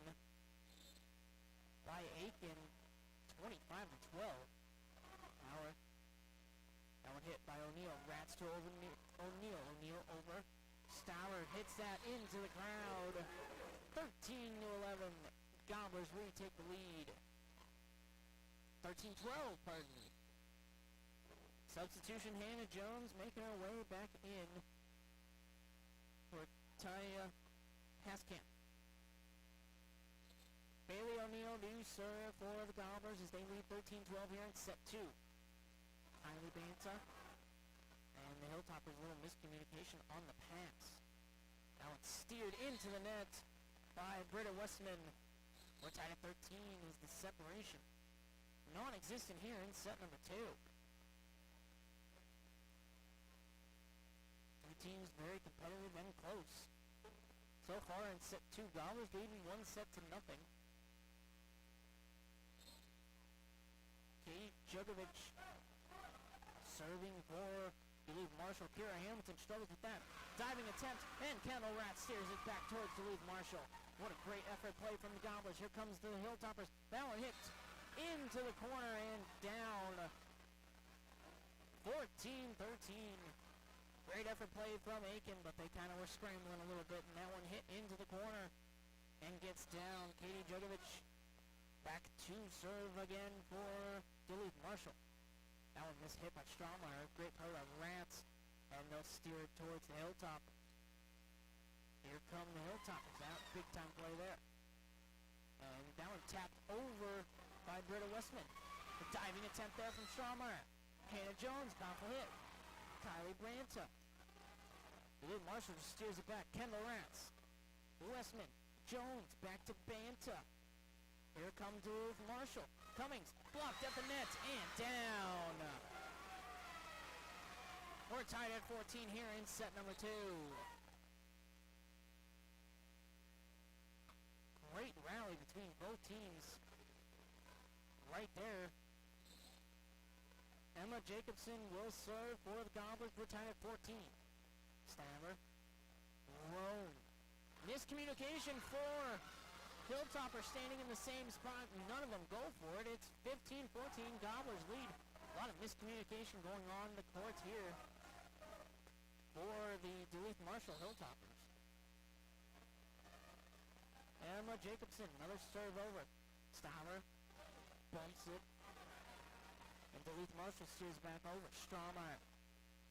by Aitkin, 25-12. That one hit by O'Neill. Rats to O'Neill. O'Neill over. Stauber hits that into the crowd. 13-11. Gobblers retake the lead. 13-12, pardon me. Substitution, Hannah Jones making her way back in for Taya Haskamp. Bailey O'Neill do serve for the Gobblers as they lead 13-12 here in set 2. Kylie Banta and the Hilltoppers, a little miscommunication on the pass. Now it's steered into the net by Britta Westman. We're tied at 13 is the separation. Non-existent here in set number 2. Two teams very competitive and close. So far in set 2, Gobblers leading 1-0. Kate Jugovic serving for Duluth Marshall. Kira Hamilton struggles with that. Diving attempt, and Kendall Rath steers it back towards Duluth Marshall. What a great effort play from the Gobblers. Here comes the Hilltoppers. That one hit into the corner and down. 14-13. Great effort play from Aitkin, but they kind of were scrambling a little bit, and that one hit into the corner and gets down. Katie Jugovic back to serve again for Duluth Marshall. That one mishit by Strommeyer. Great play by Rats, and they'll steer it towards the Hilltop. Here come the Hilltoppers. That big time play there. And that one tapped over by Britta Westman. The diving attempt there from Strommeyer. Hannah Jones, powerful hit. Kylie Branta. Duluth Marshall just steers it back. Kendall Rats. Westman. Jones back to Banta. Here comes Duluth Marshall. Cummings blocked at the net and down. We're tied at 14 here in set number 2. Great rally between both teams. Right there. Emma Jacobson will serve for the Gobblers. We're tied at 14. Stammer. Roan. Miscommunication for Hilltopper standing in the same spot. None of them go for it. It's 15-14. Gobblers lead. A lot of miscommunication going on in the courts here for the Duluth Marshall Hilltoppers. Emma Jacobson, another serve over. Stammer bumps it. And Duluth Marshall steers back over. Strommeyer.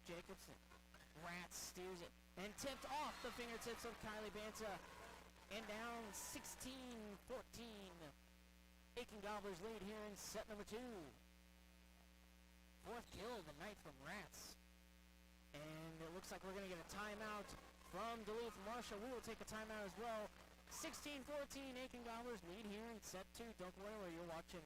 Jacobson. Rats steers it. And tipped off the fingertips of Kylie Banta. And down 16-14. Aitkin Gobblers lead here in set number 2. Fourth kill of the night from Rats. And it looks like we're going to get a timeout from Duluth Marshall. We will take a timeout as well. 16-14, Aitkin Gobblers lead here in set 2. Don't worry where you're watching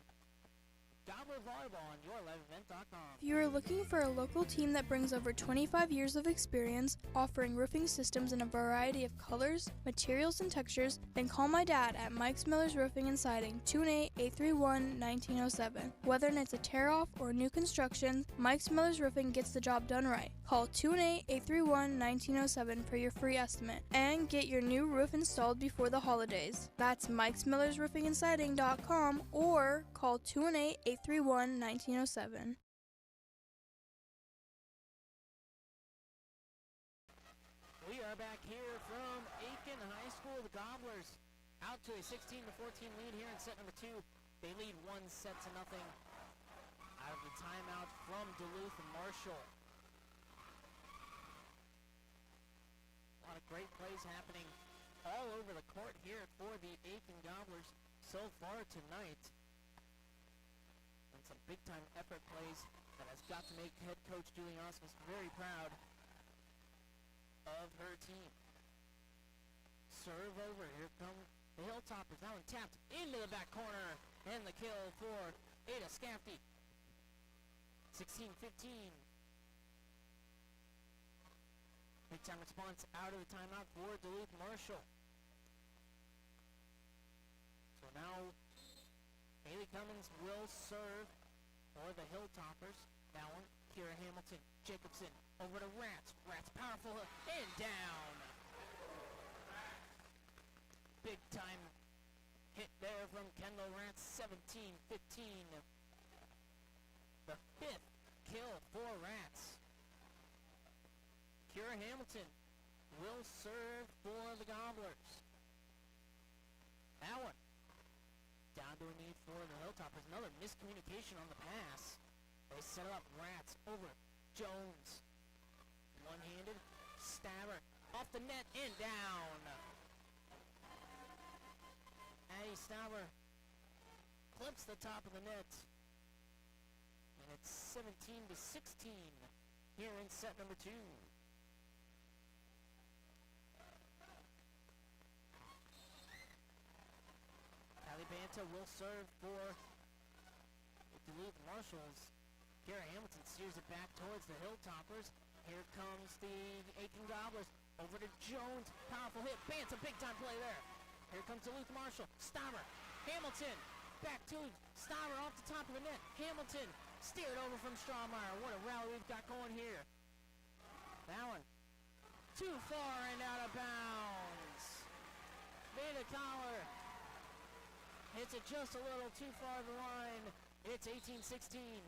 Gobbler Volleyball on YourLiveEvent.com. If you are looking for a local team that brings over 25 years of experience, offering roofing systems in a variety of colors, materials, and textures, then call my dad at Mike's Miller's Roofing and Siding, 218-831-1907. Whether it's a tear-off or new construction, Mike's Miller's Roofing gets the job done right. Call 218-831-1907 for your free estimate and get your new roof installed before the holidays. That's Mike's Miller's Roofing and Siding.com or call 218-831-1907. We are back here from Aitkin High School. The Gobblers out to a 16-14 lead here in set number 2. They lead 1-0 out of the timeout from Duluth and Marshall. A lot of great plays happening all over the court here for the Aitkin Gobblers so far tonight. And some big-time effort plays that has got to make head coach Julie Osmus very proud of her team. Serve over. Here come the Hilltoppers. That one tapped into the back corner. And the kill for Ada Scampy. 16-15. Big time response out of the timeout for Duluth Marshall. So now Haley Cummins will serve for the Hilltoppers. That one, Kira Hamilton, Jacobson, over to Rats. Rats powerful hook, and down. Big time hit there from Kendall Rats, 17-15. The 5th kill for Rats. Kira Hamilton will serve for the Gobblers. That one down onto a need for the Hilltoppers. Another miscommunication on the pass. They set up Rats over Jones. One-handed. Stabber off the net and down. Addie Stabber clips the top of the net. And it's 17-16 here in set number 2. Banta will serve for Duluth Marshalls. Garrett Hamilton steers it back towards the Hilltoppers. Here comes the Aitkin Gobblers. Over to Jones. Powerful hit. Banta, big time play there. Here comes Duluth Marshall. Stauber. Hamilton. Back to Stauber off the top of the net. Hamilton steered over from Strawmeyer. What a rally we've got going here. That one too far and out of bounds. Beta Collar hits it just a little too far the line. It's 18-16.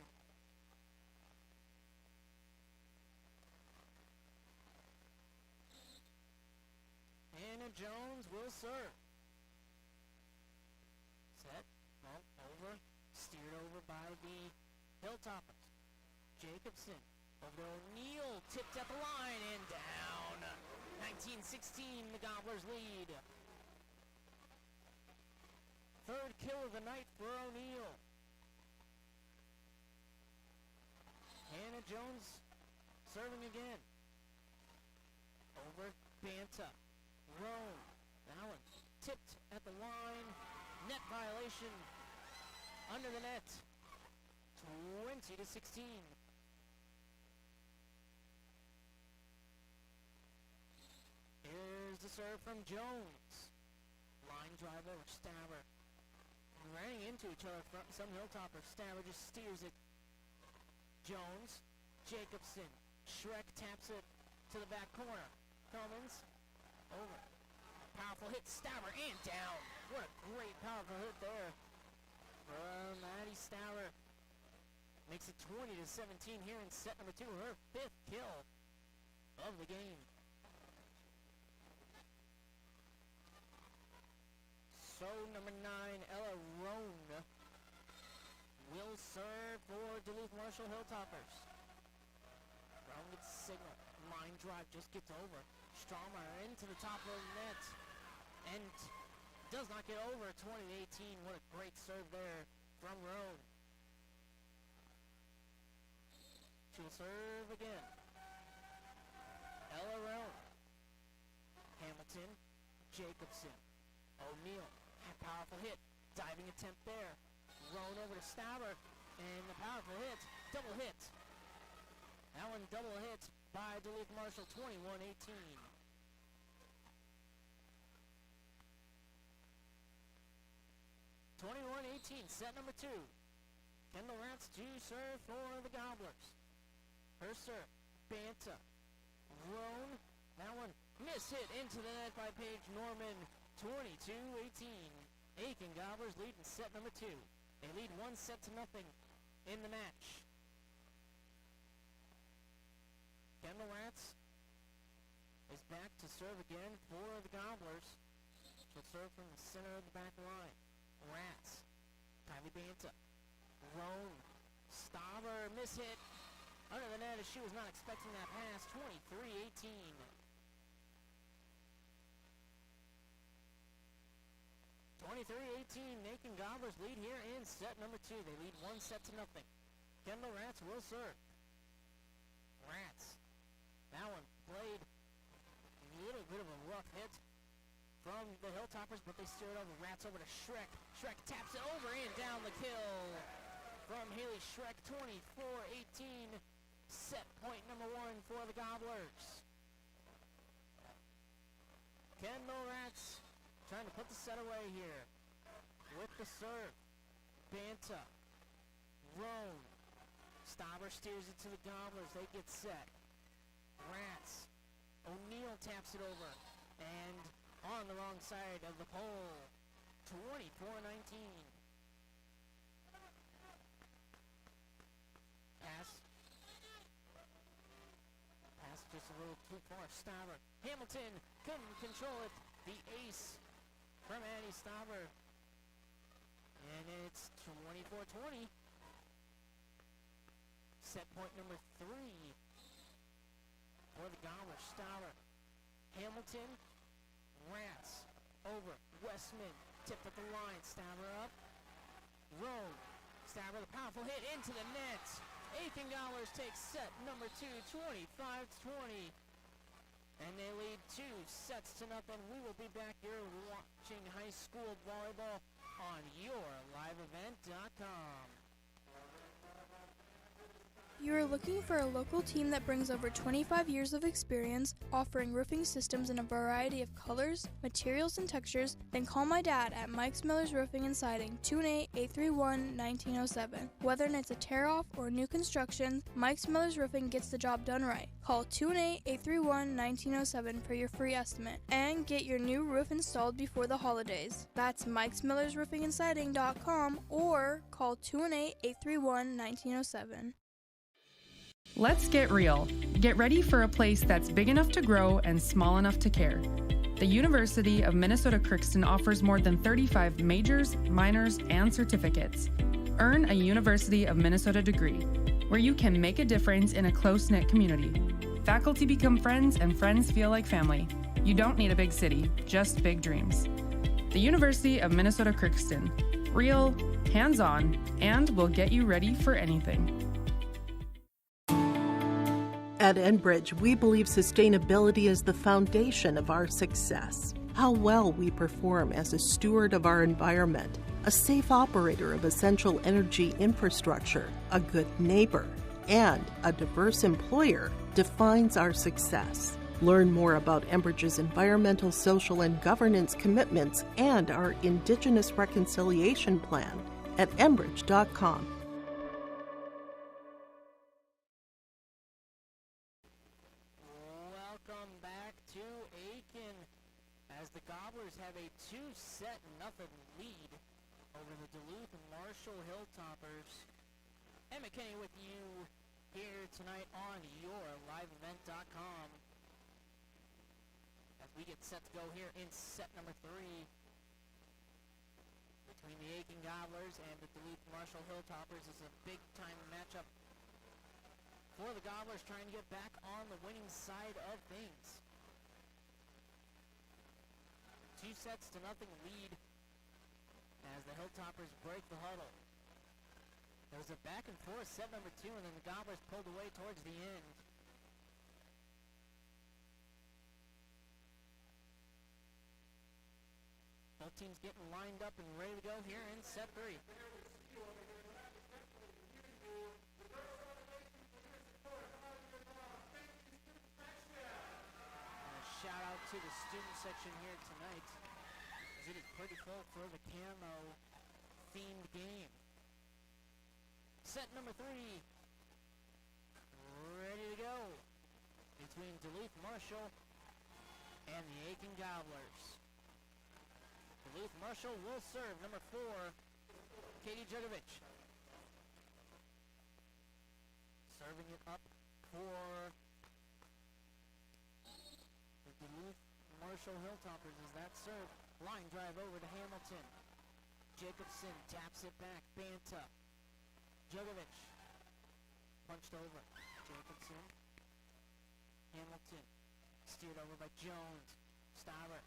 Hannah Jones will serve. Set, bump over, steered over by the Hilltoppers. Jacobson over to O'Neill, tipped at the line and down. 19-16, the Gobblers lead. Third kill of the night for O'Neill. Hannah Jones serving again. Over Banta. Roan. That one tipped at the line. Net violation. Under the net. 20-16. Here's the serve from Jones. Line drive over Stabber. Running into each other, some Hilltopper. Stabber just steers it. Jones, Jacobson, Shrek taps it to the back corner. Cummins, over. Powerful hit, Stabber, and down. What a great powerful hit there from Addie Stabber. Makes it 20-17 here in set number 2. Her 5th kill of the game. So number 9, Ella Roan, will serve for Duluth Marshall Hilltoppers. Roan gets a signal. Line drive just gets over. Strawmeyer into the top of the net. And does not get over. 20-18. What a great serve there from Roan. She'll serve again. Ella Roan. Hamilton. Jacobson. O'Neill. Powerful hit. Diving attempt there. Roan over to Stabber. And the powerful hit. Double hit. That one double hit by Duluth Marshall. 21-18. 21-18. Set number 2. Kendall Rats to serve for the Gobblers. Her serve. Banta. Roan. That one miss hit into the net by Paige Norman. 22-18. Aitkin Gobblers lead in set number 2. They lead 1-0 in the match. Kendall Rats is back to serve again for the Gobblers. She'll serve from the center of the back line. Rats. Kylie Banta. Roan. Stauber. Miss hit under the net as she was not expecting that pass. 23-18. 23-18, Aitkin Gobblers lead here in set number 2. They lead 1-0. Kendall Rats will serve. Rats. That one played a little bit of a rough hit from the Hilltoppers, but they steer it over. Rats over to Shrek. Shrek taps it over and down the kill from Haley Shrek. 24-18. Set point number 1 for the Gobblers. Kendall Rats trying to put the set away here with the serve. Banta. Roan. Stauber steers it to the Gobblers. They get set. Rats. O'Neill taps it over. And on the wrong side of the pole. 24-19. Pass. Pass just a little too far. Stauber. Hamilton couldn't control it. The ace from Addie Stauber. And it's 24-20. Set point number 3 for the Gobblers. Stowler, Hamilton, Rats, over, Westman, tipped at the line, Stowler up, Rome, Stowler with a powerful hit into the net. Aitkin Gobblers take set number 2, 25-20. And they lead 2 sets to nothing. We will be back here watching high school volleyball on yourliveevent.com. You are looking for a local team that brings over 25 years of experience, offering roofing systems in a variety of colors, materials, and textures? Then call my dad at Mike's Miller's Roofing and Siding, 218-831-1907. Whether it's a tear-off or new construction, Mike's Miller's Roofing gets the job done right. Call 218-831-1907 for your free estimate and get your new roof installed before the holidays. That's Mike's Miller's Roofing and Siding.com or call 218-831-1907. Let's get real. Get ready for a place that's big enough to grow and small enough to care. The University of Minnesota Crookston offers more than 35 majors, minors, and certificates. Earn a University of Minnesota degree, where you can make a difference in a close-knit community. Faculty become friends and friends feel like family. You don't need a big city, just big dreams. The University of Minnesota Crookston. Real, hands-on, and will get you ready for anything. At Enbridge, we believe sustainability is the foundation of our success. How well we perform as a steward of our environment, a safe operator of essential energy infrastructure, a good neighbor, and a diverse employer defines our success. Learn more about Enbridge's environmental, social, and governance commitments and our Indigenous Reconciliation Plan at enbridge.com. Welcome back to Aitkin as the Gobblers have a 2-0 lead over the Duluth Marshall Hilltoppers. And McKinney with you here tonight on yourliveevent.com as we get set to go here in set number 3 between the Aitkin Gobblers and the Duluth Marshall Hilltoppers. This is a big-time matchup for the Gobblers, trying to get back on the winning side of things. 2-0 lead as the Hilltoppers break the huddle. There was a back and forth set number 2, and then the Gobblers pulled away towards the end. Both teams getting lined up and ready to go here in set 3. Shout out to the student section here tonight, as it is pretty full for the camo themed game. Set number 3, ready to go between Duluth Marshall and the Aitkin Gobblers. Duluth Marshall will serve number 4, Katie Jugovich. Serving it up for Duluth Marshall Hilltoppers as that serve. Line drive over to Hamilton. Jacobson taps it back. Banta. Jugovich. Punched over. Jacobson. Hamilton. Steered over by Jones. Stowler.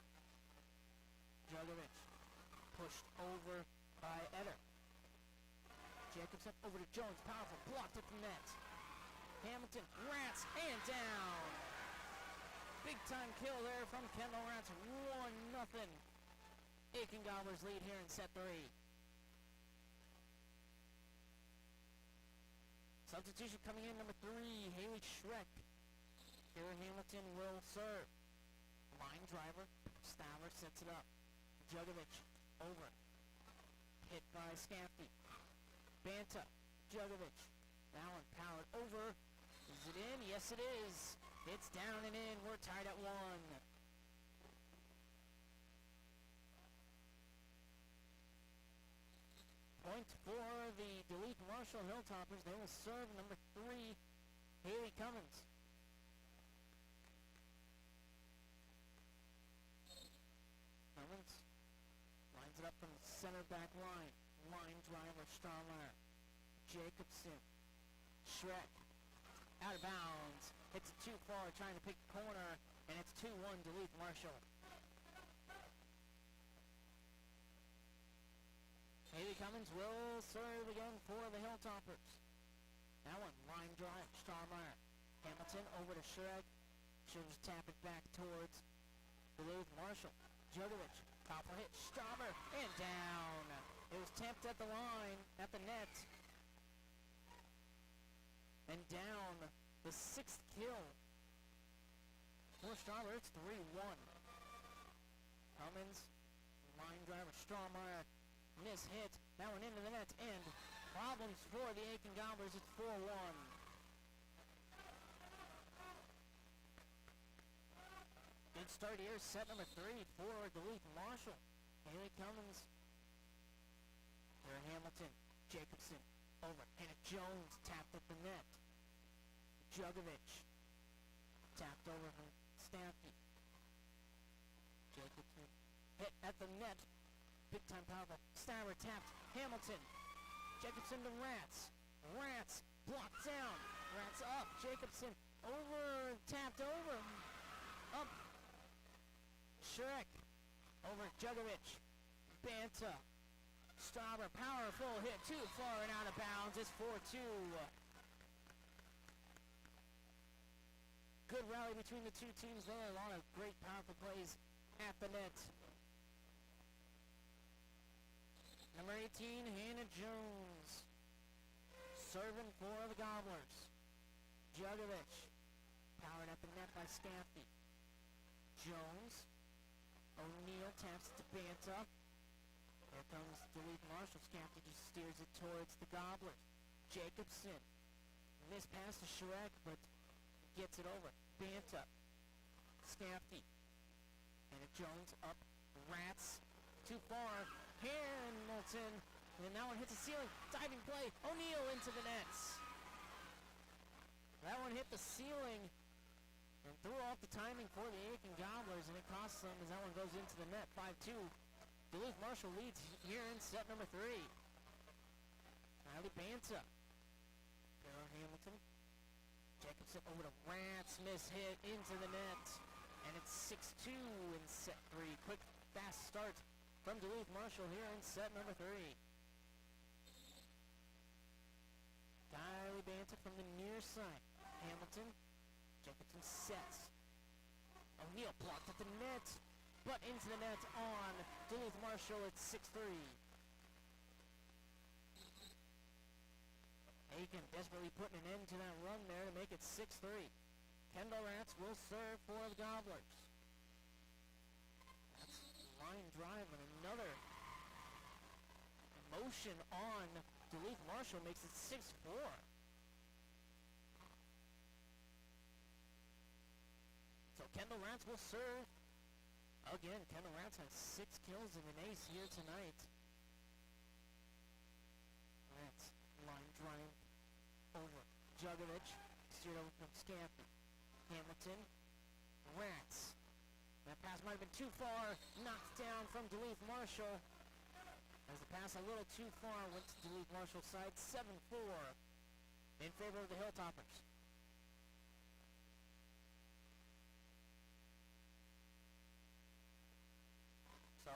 Jugovich. Pushed over by Eder. Jacobson over to Jones. Powerful. Blocked at the net. Hamilton. Rats. And down. Big-time kill there from Kendall Rats. 1-0. Aitkin Gobblers lead here in set 3. Substitution coming in, number 3, Haley Schreck. Here Hamilton will serve. Line driver. Stowler sets it up. Jugovich over. Hit by Scafty. Banta. Jugovich. Allen powered over. Is it in? Yes, it is. It's down and in. We're tied at 1. Point for the Duluth Marshall Hilltoppers. They will serve number 3, Haley Cummins. Cummins lines it up from the center back line. line driver, Starmeyer. Jacobson. Shrek. Out of bounds. Hits it too far, trying to pick the corner, and it's 2-1 Duluth Marshall. Haley Cummins will serve again for the Hilltoppers. That one, line drive, Starmeyer. Hamilton over to Shrek. She'll just tap it back towards Duluth Marshall. Jugovic, copper hit, Strauber, and down. It was tapped at the line, at the net. And down, the 6th kill. For Strauber, it's 3-1. Cummins, line driver, Straumeyer, miss hit. That one into the net, and problems for the Aitkin Gobblers. It's 4-1. Good start here, set number 3 for Duluth Marshall. Haley Cummins. Here Hamilton, Jacobson, over. Hannah Jones tapped at the net. Jugovic tapped over from Stampy. Jacobson hit at the net. Big time powerful. Starmer tapped. Hamilton. Jacobson to Rats. Rats blocked down. Rats up. Jacobson over. Tapped over. Up. Shrek. Over Jugovic. Banta. Starmer. Powerful hit. Too far and out of bounds. It's 4-2. Good rally between the two teams there. A lot of great powerful plays at the net. Number 18, Hannah Jones. Serving for the Gobblers. Jugovic. Powered at the net by Scaffey. Jones. O'Neal taps it to Banta. Here comes Duluth Marshall. Scaffey just steers it towards the Gobblers. Jacobson. Missed pass to Shrek, but gets it over. Banta. Scaffey. And Jones up. Rats. Too far. Hamilton. And that one hits the ceiling. Diving play. O'Neal into the nets. That one hit the ceiling and threw off the timing for the Aitkin Gobblers, and it costs them as that one goes into the net. 5-2. Duluth Marshall leads here in set number 3. Riley Banta. Carol Hamilton. Jacobson over to Rats. Miss hit into the net. And it's 6-2 in set 3. Quick, fast start from Duluth Marshall here in set number 3. Riley Banta from the near side. Hamilton. Jacobson sets. O'Neal blocked at the net, but into the net on Duluth Marshall. It's 6-3. Aitkin desperately putting an end to that run there to make it 6-3. Kendall Rats will serve for the Gobblers. That's line drive, and another motion on Duluth Marshall makes it 6-4. So Kendall Rats will serve. Again, Kendall Rats has 6 kills and an ace here tonight. Rats line drive over Jugovic. Steered over from Scampy. Hamilton. Rats. That pass might have been too far. Knocked down from Duluth Marshall. As the pass a little too far went to Duluth Marshall's side. 7-4 in favor of the Hilltoppers. So,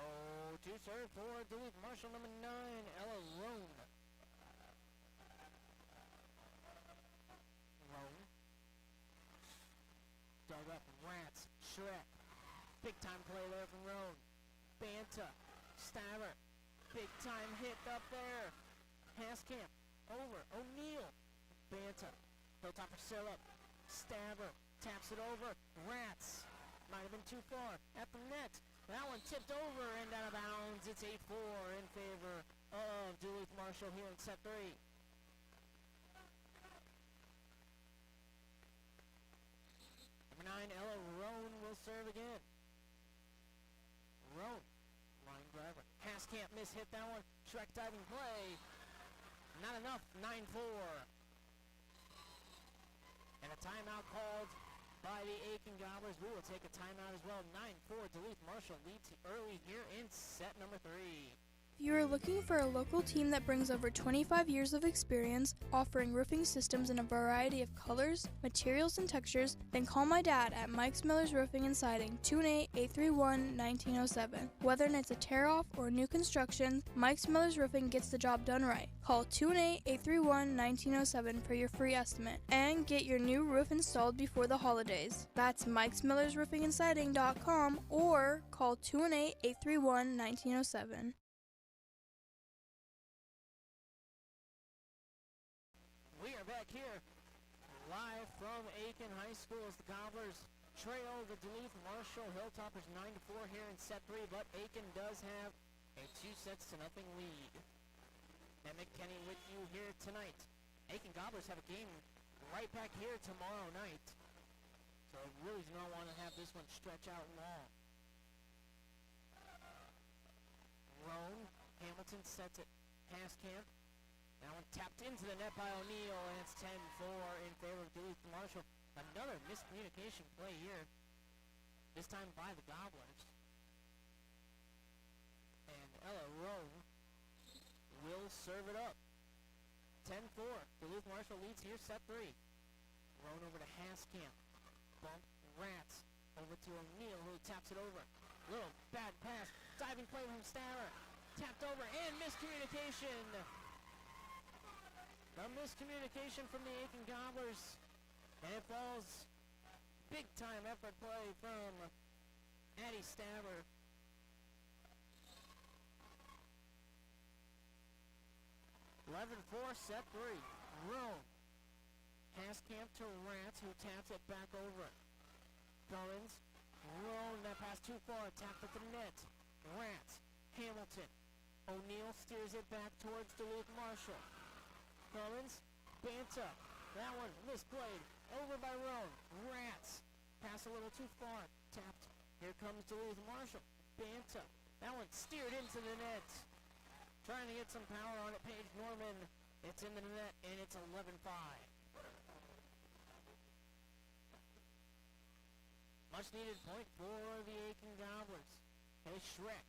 to serve for Duluth Marshall, number 9, Ella Roan. Roan. Dug up Rats. Shrek. Big time play there from Roan. Banta. Staver. Big time hit up there. Haskamp. Over. O'Neal. Banta. Hilltopper still up. Staver. Taps it over. Rats. Might have been too far. At the net. That one tipped over and out of bounds. It's 8-4 in favor of Duluth Marshall here in set 3. Number 9, Ella Roan will serve again. Roan, line driver. Haskamp mishit that one. Shrek diving play. Not enough. 9-4. And a timeout called by the Aitkin Gobblers. We will take a timeout as well. 9-4. Duluth Marshall leads early here in set number 3. If you are looking for a local team that brings over 25 years of experience, offering roofing systems in a variety of colors, materials, and textures, then call my dad at Mike's Miller's Roofing and Siding, 218-831-1907. Whether it's a tear-off or new construction, Mike's Miller's Roofing gets the job done right. Call 218-831-1907 for your free estimate and get your new roof installed before the holidays. That's Mike's Miller's Roofing and Siding.com or call 218-831-1907. We are back here live from Aitkin High School as the Gobblers trail the Duluth Marshall Hilltoppers 9-4 here in set 3, but Aitkin does have a 2-0 lead. And McKinney with you here tonight. Aitkin Gobblers have a game right back here tomorrow night, so really do not want to have this one stretch out long. Roan, Hamilton sets it past Camp. That one tapped into the net by O'Neal, and it's 10-4 in favor of Duluth Marshall. Another miscommunication play here, this time by the Gobblers. And Ella Rowe will serve it up. 10-4. Duluth Marshall leads here, set 3. Roan over to Haskamp. Bump, Rats. Over to O'Neal, who taps it over. Little bad pass. Diving play from Starrer. Tapped over, and miscommunication. The miscommunication from the Aitkin Gobblers, and it falls. Big time effort play from Addie Stabber. (11-4) set 3. Roan. Haskamp to Rats, who taps it back over. Collins. Roan, that pass too far. Tapped at the net. Rats. Hamilton. O'Neal steers it back towards Duluth Marshall. Collins, Banta, that one misplayed, over by Roan. Rats, pass a little too far, tapped. Here comes Duluth Marshall. Banta, that one steered into the net. Trying to get some power on it, Paige Norman. It's in the net, and it's 11-5. Much needed point for the Aitkin Gobblers. Hey, Shrek.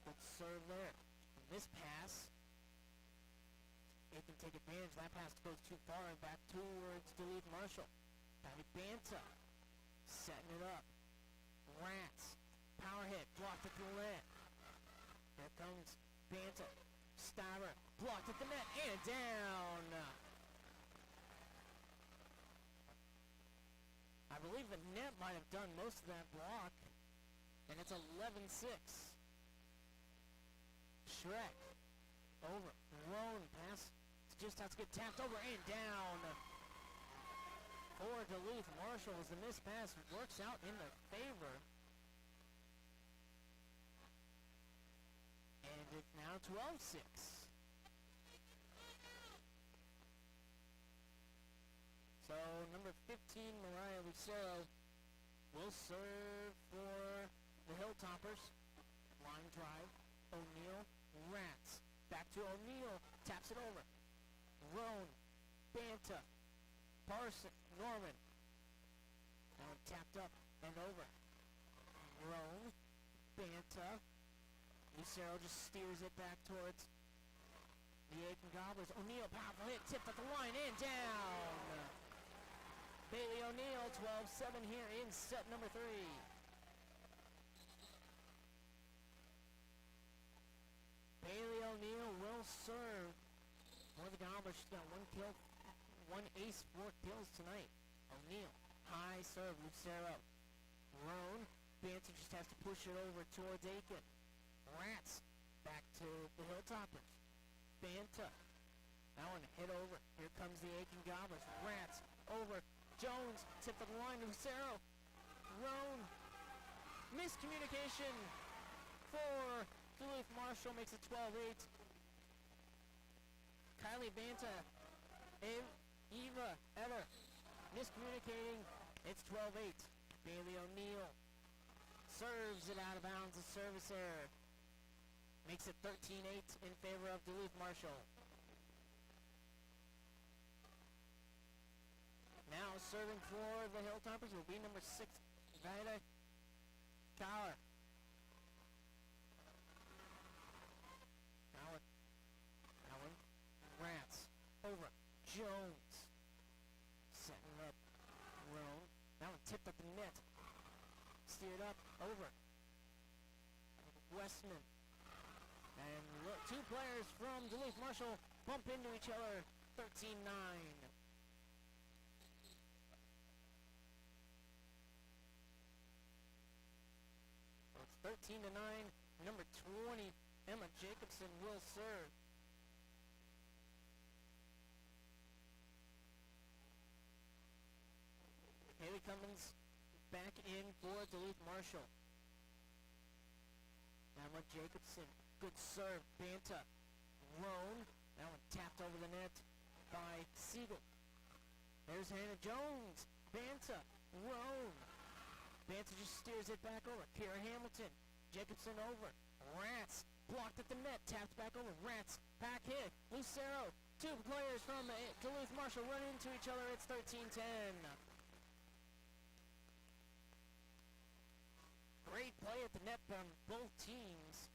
Good serve there. This pass. They can take advantage. That pass goes too far and back towards Duluth Marshall. Patty Banta setting it up. Rats. Power hit. Blocked at the net. Here comes Banta. Stabber. Blocked at the net and down. I believe the net might have done most of that block. And it's 11-6. Shrek. Over. Roan pass. Just has to get tapped over and down. For Duluth Marshall as the missed pass works out in their favor. And it's now 12-6. So number 15, Mariah Lucero, will serve for the Hilltoppers. Line drive. O'Neal. Rats. Back to O'Neal. Taps it over. Roan, Banta, Parson, Norman. Now tapped up and over. Roan, Banta. Lucero just steers it back towards the Aitkin Gobblers. O'Neal, powerful hit, tipped at the line and down. Bailey O'Neal, 12-7 here in set number 3. Bailey O'Neal will serve for the Gobblers. She's got 1 kill, 1 ace, 4 kills tonight. O'Neal, high serve, Lucero. Roan, Banta just has to push it over towards Aitkin. Rats, back to the Hilltoppers. Banta, that one hit over. Here comes the Aitkin Gobblers. Rats, over. Jones, tip of the line, Lucero. Roan, miscommunication for Duluth Marshall, makes it 12-8. Kylie Banta, Eva Ever, miscommunicating. It's 12-8. Bailey O'Neal serves it out of bounds, a service error. Makes it 13-8 in favor of Duluth Marshall. Now serving for the Hilltoppers will be number 6, Vida Kauer. net. Steered up, over. Westman. And look, two players from Duluth Marshall bump into each other, 13-9. It's 13-9. Number 20, Emma Jacobson will serve. Haley Cummins back in for Duluth Marshall. Emma Jacobson, good serve, Banta, Roan. That one tapped over the net by Siegel. There's Hannah Jones, Banta, Roan. Banta just steers it back over. Kira Hamilton, Jacobson over. Rats blocked at the net, tapped back over. Rats back hit. Lucero, two players from Duluth Marshall run into each other. It's 13-10. Great play at the net from both teams.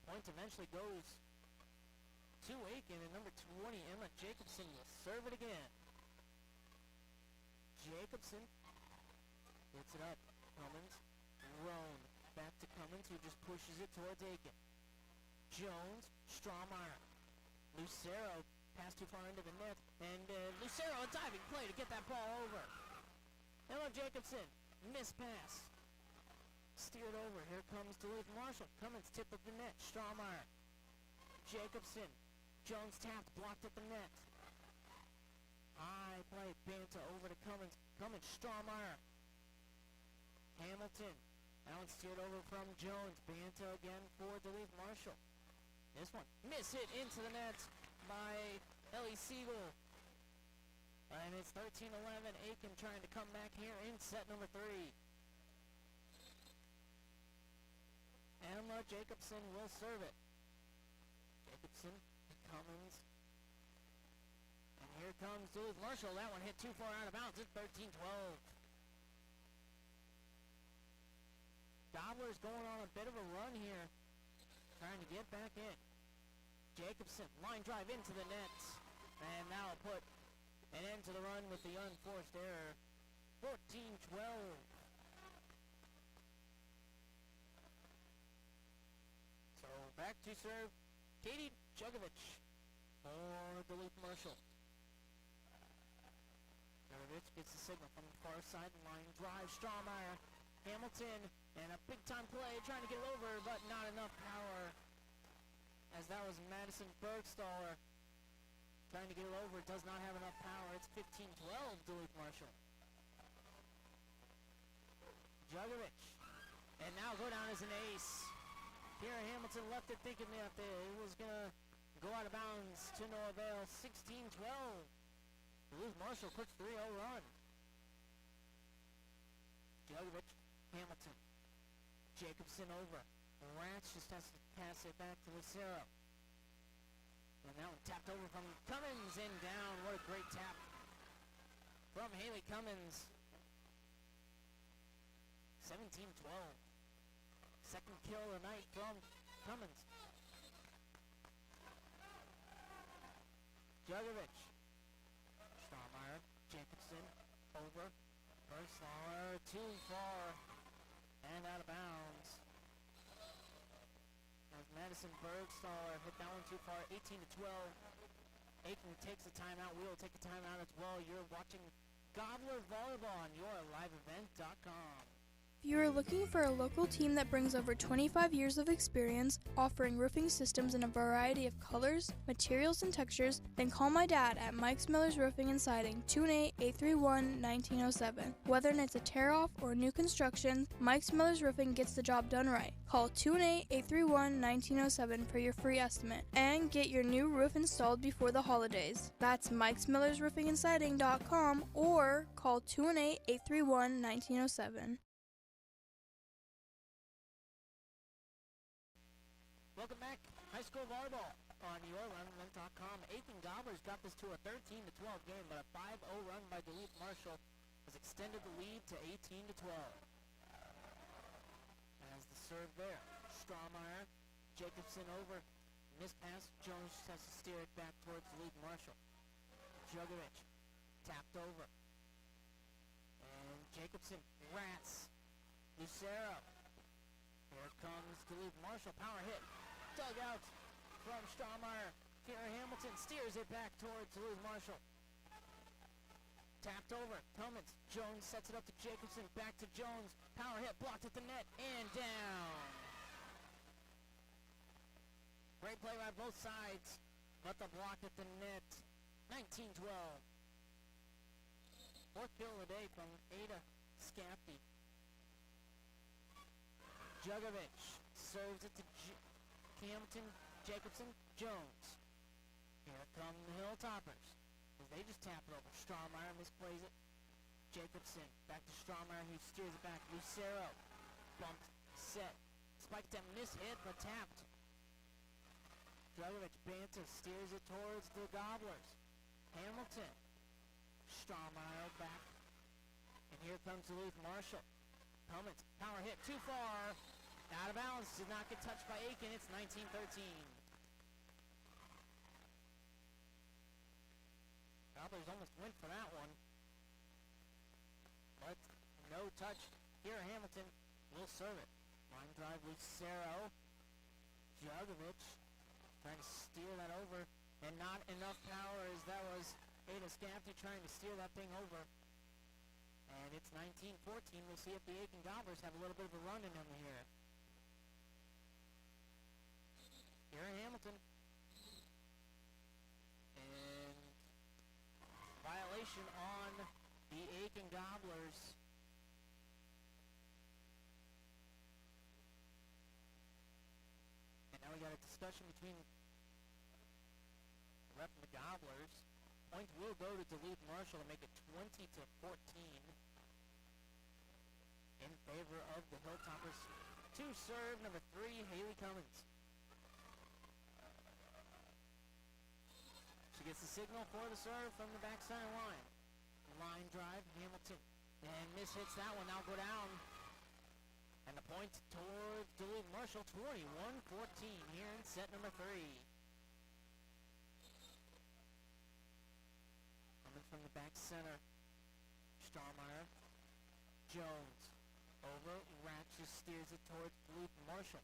Point eventually goes to Aitkin, and number 20, Emma Jacobson, will serve it again. Jacobson gets it up. Cummins, Roan, back to Cummins, who just pushes it towards Aitkin. Jones, Strawmeyer, Lucero, pass too far into the net, and Lucero, a diving play to get that ball over. Emma Jacobson, miss pass. Steered over. Here comes Duluth Marshall. Cummins tip of the net. Strawmeyer. Jacobson. Jones tapped. Blocked at the net. High play. Banta over to Cummins. Cummins. Strawmeyer. Hamilton. That one steered over from Jones. Banta again for Duluth Marshall. This one. Miss hit into the net by Ellie Siegel. And it's 13-11. Aitkin trying to come back here in set number 3. Emma Jacobson will serve it. Jacobson, Cummins. And here comes Duluth Marshall. That one hit too far out of bounds. It's 13-12. Gobblers going on a bit of a run here. Trying to get back in. Jacobson, line drive into the net. And now put an end to the run with the unforced error. 14-12. So back to serve Katie Jugovich for Duluth Marshall. Jugovich gets the signal from the far sideline. Drive, Strawmeyer, Hamilton, and a big-time play trying to get it over, but not enough power. As that was Madison Bergstaller. Trying to get it over, does not have enough power. It's 15-12, Duluth Marshall. Jugovich. And now go down as an ace. Kira Hamilton left it thinking that it was going to go out of bounds to no avail. 16-12. Duluth Marshall puts 3-0 run. Jugovich, Hamilton. Jacobson over. Rats just has to pass it back to Lucero. And that one tapped over from Cummins and down. What a great tap from Haley Cummins. 17-12. Second kill of the night from Cummins. Jugovich. Strawmeyer, Jacobson, over. Bergstaller, too far and out of bounds. As Madison Bergstaller hit that one too far, 18-12. Aitkin takes a timeout. We will take a timeout as well. You're watching Gobbler Volleyball on YourLiveEvent.com. If you are looking for a local team that brings over 25 years of experience, offering roofing systems in a variety of colors, materials, and textures, then call my dad at Mike's Miller's Roofing and Siding, 218-831-1907. Whether it's a tear-off or new construction, Mike's Miller's Roofing gets the job done right. Call 218-831-1907 for your free estimate and get your new roof installed before the holidays. That's Mike's Miller's Roofing and Siding.com or call 218-831-1907. Welcome back, high school volleyball on YourLiveEvent.com. Aitkin Gobblers got this to a 13-12 game, but a 5-0 run by Duluth Marshall has extended the lead to 18-12. As the serve there, Strawmeyer, Jacobson over, missed pass. Jones has to steer it back towards Duluth Marshall. Jugovich tapped over. Jacobson, Rats, Lucero. Here comes Duluth Marshall, power hit. Dug out from Straumeyer. Kira Hamilton steers it back towards Duluth Marshall. Tapped over, Cummins. Jones sets it up to Jacobson, back to Jones. Power hit, blocked at the net, and down. Great play by both sides, but the block at the net. 19-12. Fourth kill of the day from Ada Scapti. Jugovic serves it to Hamilton, Jacobson, Jones. Here come the Hilltoppers. They just tap it over. Straumeyer misplays it. Jacobson back to Straumeyer, who steers it back. Lucero bumped, set. Spiked that mishit, but tapped. Jugovic Banta steers it towards the Gobblers. Hamilton. Straumeyer back. And here comes Duluth Marshall. Cummins, power hit too far. Out of bounds, did not get touched by Aitkin. It's 19-13. Gobblers almost went for that one. But no touch. Here Hamilton will serve it. Line drive, Lucero. Jugovic trying to steer that over. And not enough power as that was Ada Scapti trying to steer that thing over. And it's 19-14. We'll see if the Aitkin Gobblers have a little bit of a run in them here. Here Hamilton. And violation on the Aitkin Gobblers. And now we got a discussion between the rep and the Gobblers. Point will go to Duluth Marshall to make it 20-14 in favor of the Hilltoppers. To serve, number 3, Haley Cummins. She gets the signal for the serve from the backside line. Line drive, Hamilton. And mishits that one, now go down. And the point towards Duluth Marshall, 21-14 here in set number 3. From the back center, Straumeyer, Jones, over, Ratch just steers it towards Duluth Marshall.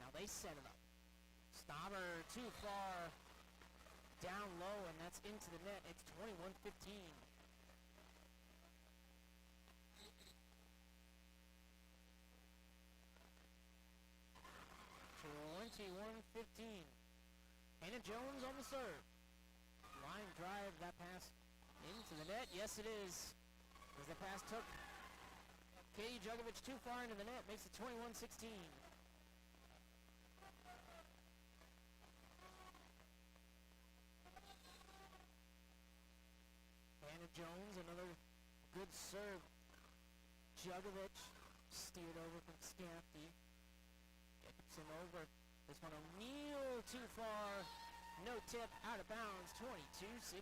Now they set it up. Stauber too far, down low, and that's into the net. It's 21-15. 21-15. Hannah Jones on the serve. Line drive, that pass into the net. Yes, it is. As the pass took Katie Jugovic too far into the net, makes it 21-16. Hannah Jones, another good serve. Jugovic steered over from Scapti. Jacobson over. This one O'Neal too far. No tip, out of bounds, 22-16.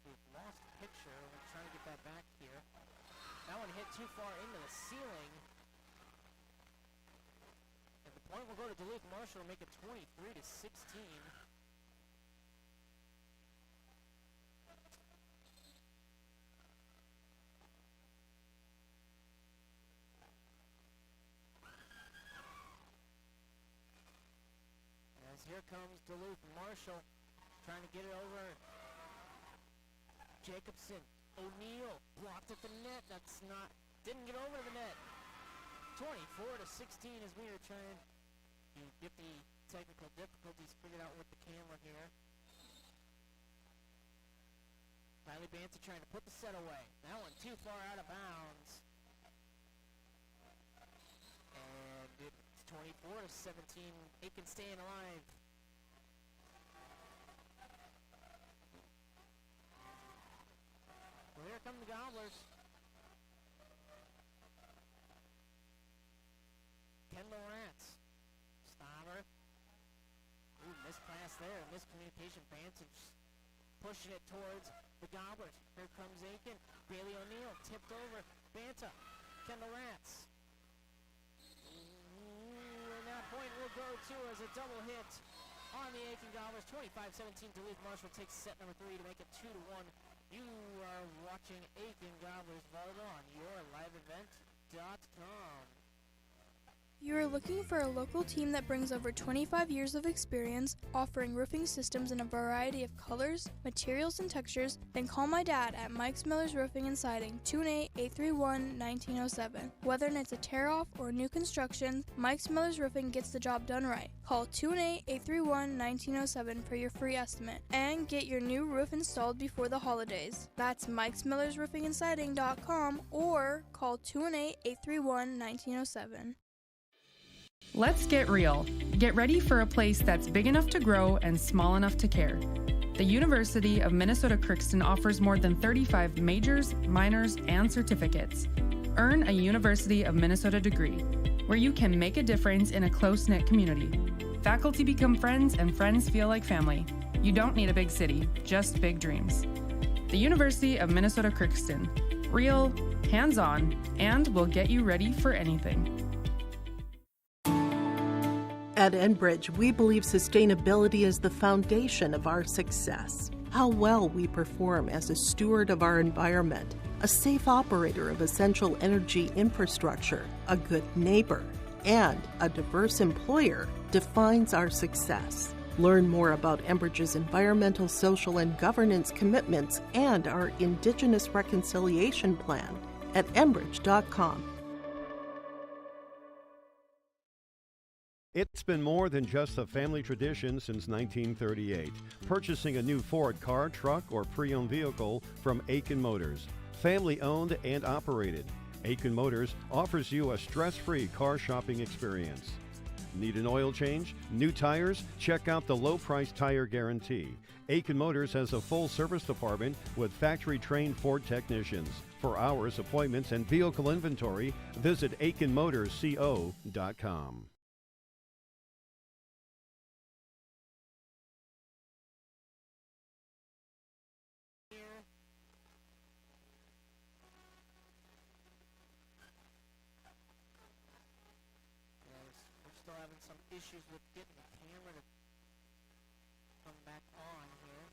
We've lost the picture. We're trying to get that back here. That one hit too far into the ceiling. And the point will go to Duluth Marshall and make it 23-16. As here comes Duluth Marshall trying to get it over. Jacobson, O'Neal blocked at the net. That's not, didn't get over to the net. 24-16 as we are trying to get the technical difficulties figured out with the camera here. Riley Banta trying to put the set away. That one too far out of bounds. And it's 24-17. Aitkin staying alive. Well, here come the Gobblers. Kendall Rats. Stauber. Ooh, missed pass there. miscommunication. Banton pushing it towards the Gobblers. Here comes Aitkin. Bailey O'Neill tipped over. Banta. Kendall Rats. And that point will go to as a double hit on the Aitkin Gobblers. 25-17. Duluth Marshall takes set number 3 to make it 2-1. You are watching Aitkin Gobblers Volleyball on yourliveevent.com. You are looking for a local team that brings over 25 years of experience, offering roofing systems in a variety of colors, materials, and textures? Then call my dad at Mike's Miller's Roofing and Siding, 218-831-1907. Whether it's a tear-off or new construction, Mike's Miller's Roofing gets the job done right. Call 218-831-1907 for your free estimate and get your new roof installed before the holidays. That's Mike's Miller's Roofing and Siding.com or call 218-831-1907. Let's get real. Get ready for a place that's big enough to grow and small enough to care. The University of Minnesota Crookston offers more than 35 majors, minors, and certificates. Earn a University of Minnesota degree, where you can make a difference in a close-knit community. Faculty become friends and friends feel like family. You don't need a big city, just big dreams. The University of Minnesota Crookston. Real, hands-on, and will get you ready for anything. At Enbridge, we believe sustainability is the foundation of our success. How well we perform as a steward of our environment, a safe operator of essential energy infrastructure, a good neighbor, and a diverse employer defines our success. Learn more about Enbridge's environmental, social, and governance commitments and our Indigenous Reconciliation Plan at enbridge.com. It's been more than just a family tradition since 1938. Purchasing a new Ford car, truck, or pre-owned vehicle from Aitkin Motors. Family owned and operated. Aitkin Motors offers you a stress-free car shopping experience. Need an oil change? New tires? Check out the low-price tire guarantee. Aitkin Motors has a full service department with factory-trained Ford technicians. For hours, appointments, and vehicle inventory, visit AitkinMotorsCO.com. Issues with getting the camera to come back on here.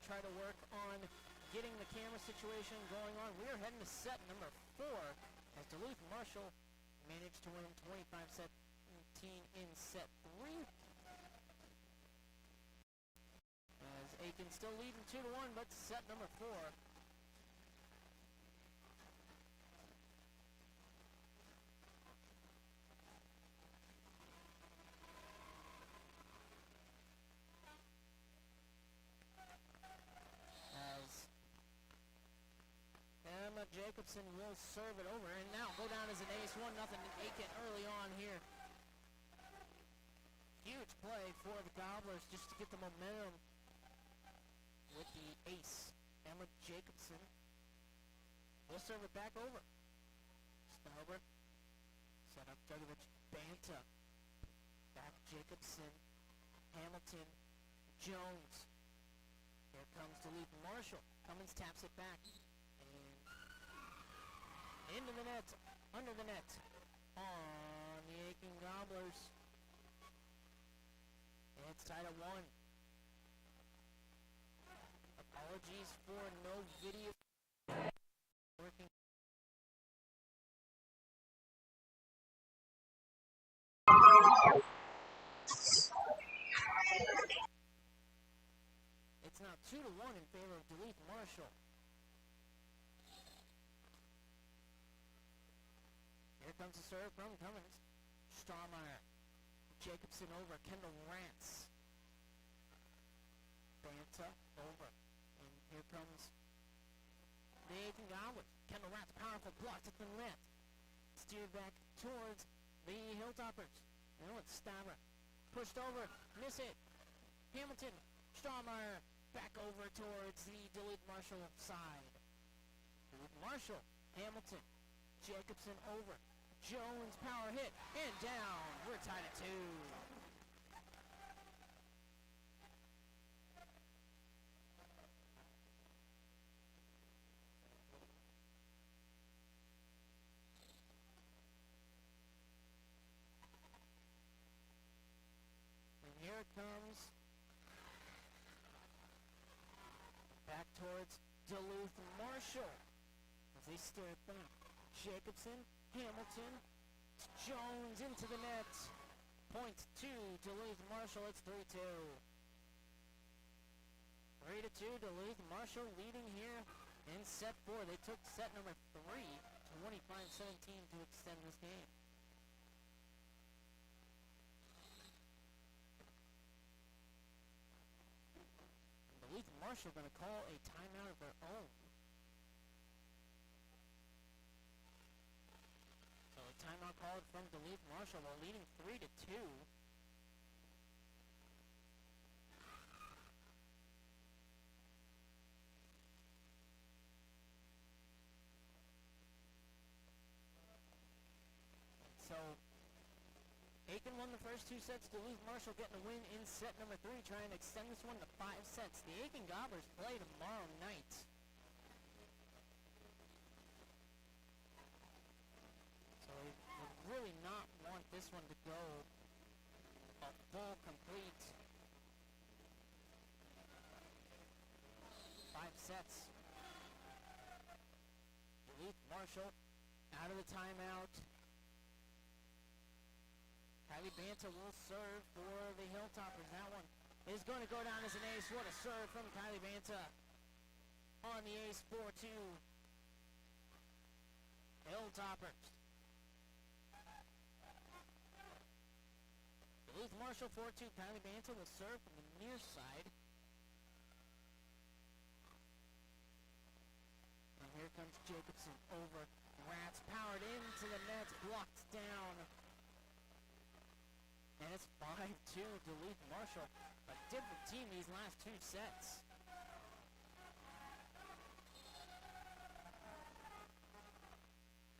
Try to work on getting the camera situation going on. We're heading to set number 4 as Duluth Marshall managed to win 25-17 in set 3. As Aitkin still leading 2-1, but set number 4. Jacobson will serve it over and now go down as an ace. 1-0 Aitkin early on here. Huge play for the Gobblers just to get the momentum with the ace. Emma Jacobson will serve it back over. Stauber set up Jugovic. Banta. Back Jacobson. Hamilton. Jones. Here comes Duluth Marshall. Cummins taps it back. Into the net, under the net, on the Aitkin Gobblers. It's tied at 1. Apologies for no video. Working. It's now 2-1 in favor of Duluth Marshall. Here comes the serve from Cummins. Stallmeyer. Jacobson over, Kendall Rance. Banta over. And here comes the Aitkin Gobblers. Kendall Rance, powerful, blocked at the net. Steered back towards the Hilltoppers. Now it's Stabber. Pushed over, miss it. Hamilton, Strawmeyer, back over towards the Duluth Marshall side. Duluth Marshall, Hamilton, Jacobson over. Jones, power hit, and down. We're tied at 2. And here it comes. Back towards Duluth Marshall. As they steer it back. Jacobson, Hamilton, Jones into the net. Point to Duluth Marshall. It's 3-2. 3-2. Duluth Marshall leading here in set 4. They took set number 3, 25-17 to extend this game. Duluth Marshall going to call a timeout of their own. Timeout called from Duluth Marshall while leading 3-2. So Aitkin won the first 2 sets. Duluth Marshall getting a win in set number 3, trying to extend this one to 5 sets. The Aitkin Gobblers play tomorrow night. Really not want this one to go a full complete 5 sets. Duluth Marshall out of the timeout. Kylie Banta will serve for the Hilltoppers. That one is going to go down as an ace. What a serve from Kylie Banta on the ace, 4-2 Hilltoppers. Duluth Marshall 4-2. Kylie Banta will serve from the near side. And here comes Jacobson over. Rats powered into the net, blocked down. And it's 5-2 Duluth Marshall. A different team these last 2 sets.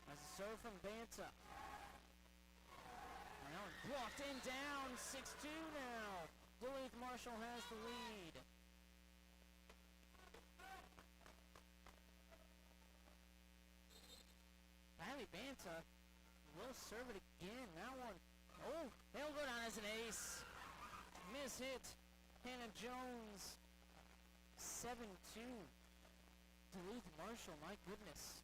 As a serve from Banta. Blocked and down, 6-2 now. Duluth Marshall has the lead. Kylie Banta will serve it again. That one, oh, they'll go down as an ace. Miss hit, Hannah Jones, 7-2. Duluth Marshall, my goodness.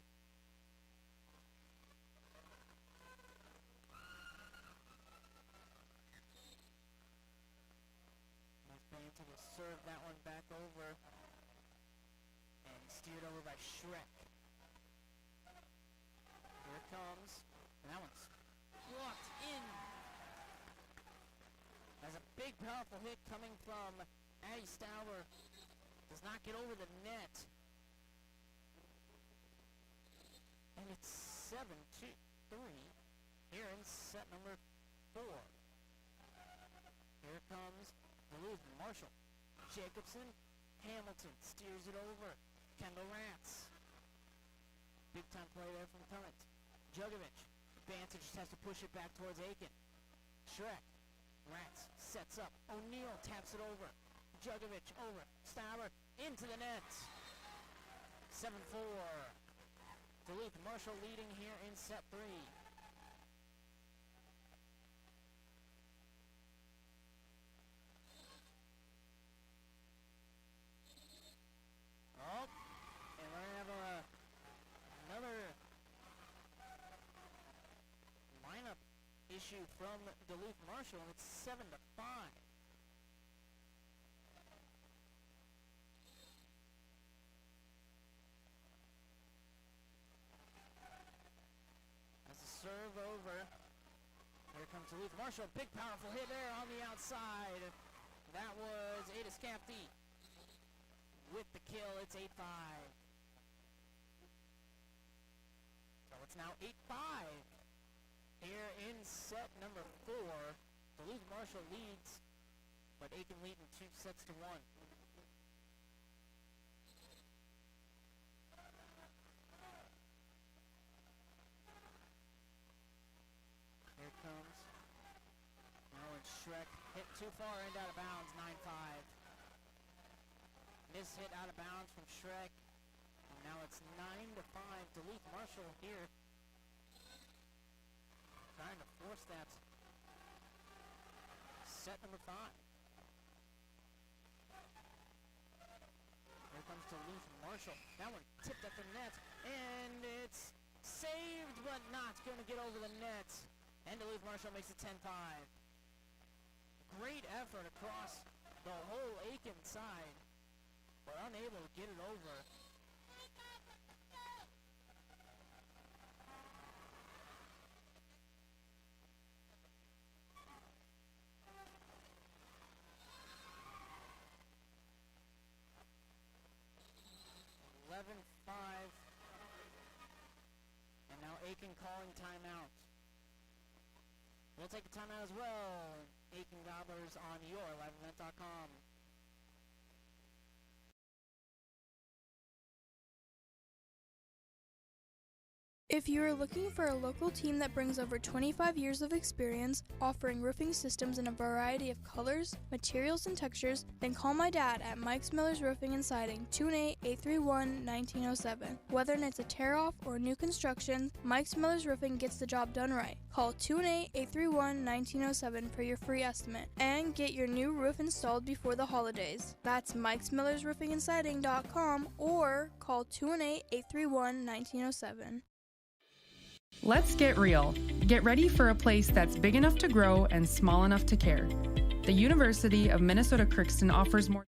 Banta will serve that one back over and steered over by Shrek. Here it comes, and that one's blocked in. As a big powerful hit coming from Addie Stauber. Does not get over the net. And it's 7-3 here in set number 4. Here comes Duluth Marshall. Jacobson, Hamilton steers it over. Kendall Rance. Big time play there from Clement. Jugovic. Banta just has to push it back towards Aitkin. Shrek. Rance sets up. O'Neal taps it over. Jugovic over. Stauber into the net. 7-4. Duluth Marshall leading here in set 3. Oh, and we're going to have another lineup issue from Duluth Marshall, and it's 7-5. As a serve over, here comes Duluth Marshall. Big, powerful hit there on the outside. That was Ada Scafty with the kill. It's 8-5. So it's now 8-5 here in set number 4. Duluth Marshall leads, but Aitkin leading 2 sets to 1. Here comes. Now it's Shrek. Hit too far and out of bounds, 9-5. Miss hit out of bounds from Shrek. And now it's 9-5. Duluth Marshall here. Trying to force that set number 5. Here comes Duluth Marshall. That one tipped at the net, and it's saved, but not going to get over the net. And Duluth Marshall makes it 10-5. Great effort across the whole Aitkin side, but unable to get it over. And now Aitkin calling timeout. We'll take a timeout as well. Aitkin Gobblers on yourliveevent.com. If you are looking for a local team that brings over 25 years of experience, offering roofing systems in a variety of colors, materials, and textures, then call my dad at Mike's Miller's Roofing and Siding, 218-831-1907. Whether it's a tear-off or new construction, Mike's Miller's Roofing gets the job done right. Call 218-831-1907 for your free estimate and get your new roof installed before the holidays. That's Mike's Miller's Roofing and Siding.com or call 218-831-1907. Let's get real. Get ready for a place that's big enough to grow and small enough to care. The University of Minnesota Crookston offers more.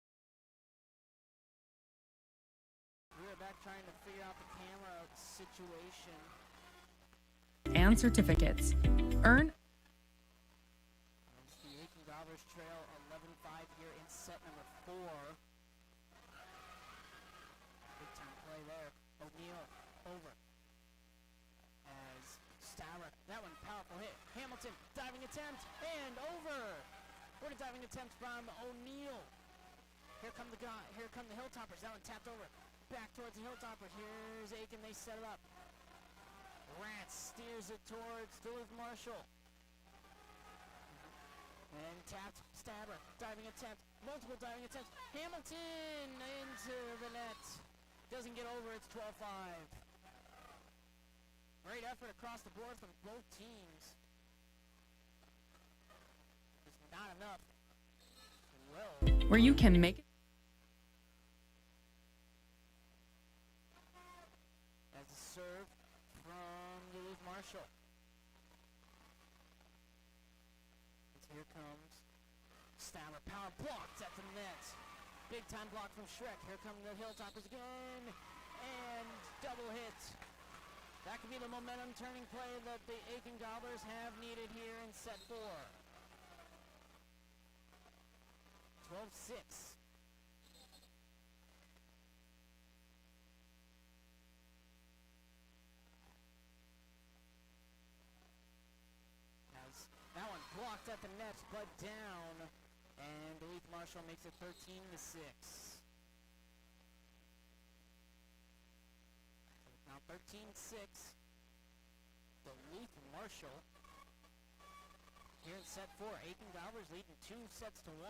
We're back trying to figure out the camera situation. And certificates. Earn. The Aitkin Gobblers trail 11-5 here in set number 4. Big time play there. O'Neal over. That one, powerful hit. Hamilton, diving attempt, and over. What a diving attempt from O'Neal. Here come the Hilltoppers. That one tapped over. Back towards the Hilltoppers. Here's Aitkin. They set it up. Rance steers it towards Duluth Marshall. And tapped Stabber. Diving attempt. Multiple diving attempts. Hamilton into the net. Doesn't get over. It's 12-5. Great effort across the board from both teams. Just not enough. Well, where you can make it. As a serve from Duluth Marshall. As here comes Stabber. Power blocked at the net. Big time block from Shrek. Here come the Hilltoppers again. And double hit. That could be the momentum turning play that the Aitkin Gobblers have needed here in set 4. 12-6. As that one blocked at the net, but down. And Duluth Marshall makes it 13-6. Now 13-6, Duluth Marshall. Here in set 4, Aitkin Gobblers leading 2 sets to 1.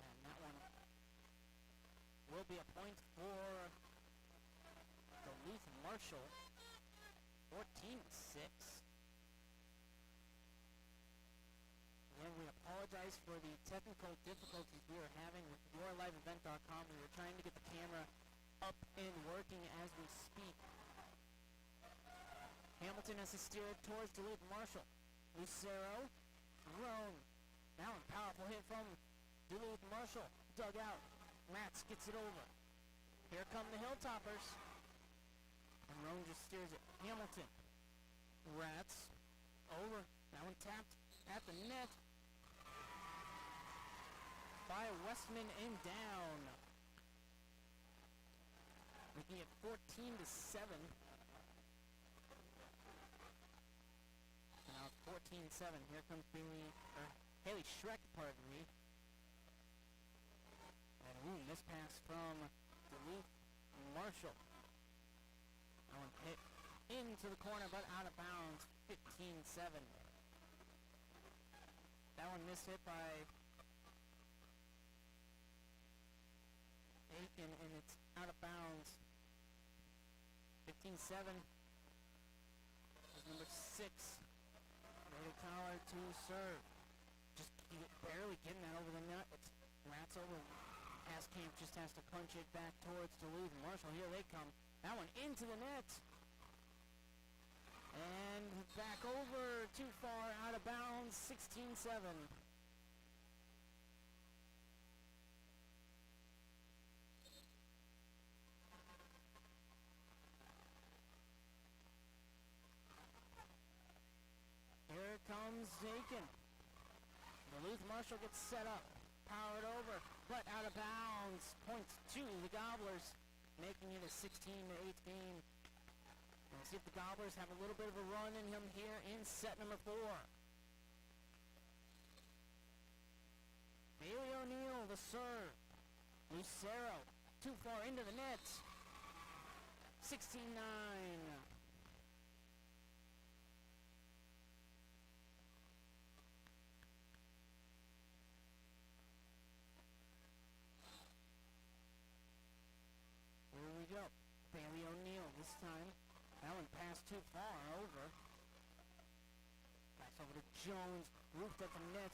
And that one will be a point for Duluth Marshall, 14-6. And we apologize for the technical difficulties we are having with yourliveevent.com. We were trying to get the camera up and working as we speak. Hamilton has to steer it towards Duluth Marshall. Lucero, Roan. Now a powerful hit from Duluth Marshall. Dug out. Matz gets it over. Here come the Hilltoppers. And Roan just steers it. Hamilton. Rats. Over. That one tapped at the net. By Westman and down. Making it 14-7. Now it's 14-7. Here comes Haley Schreck, pardon me. And this pass from Duluth Marshall. That one hit into the corner, but out of bounds. 15-7. That one missed hit by Aitkin, and it's out of bounds. 15-7. Number 6. Ready Collar to serve. Just barely getting that over the net. It's Rats over. Askamp just has to punch it back towards Duluth Marshall. Here they come. That one into the net. And back over, too far, out of bounds, 16-7. Here comes Aitkin. Duluth Marshall gets set up, powered over, but out of bounds. Points to the Gobblers, making it a 16-8 game. Let's see if the Gobblers have a little bit of a run in him here in set number 4. Bailey O'Neill, the serve. Lucero, too far into the net. 16-9. Here we go. Bailey O'Neill this time. That one passed too far over. Pass over to Jones. Roofed at the net.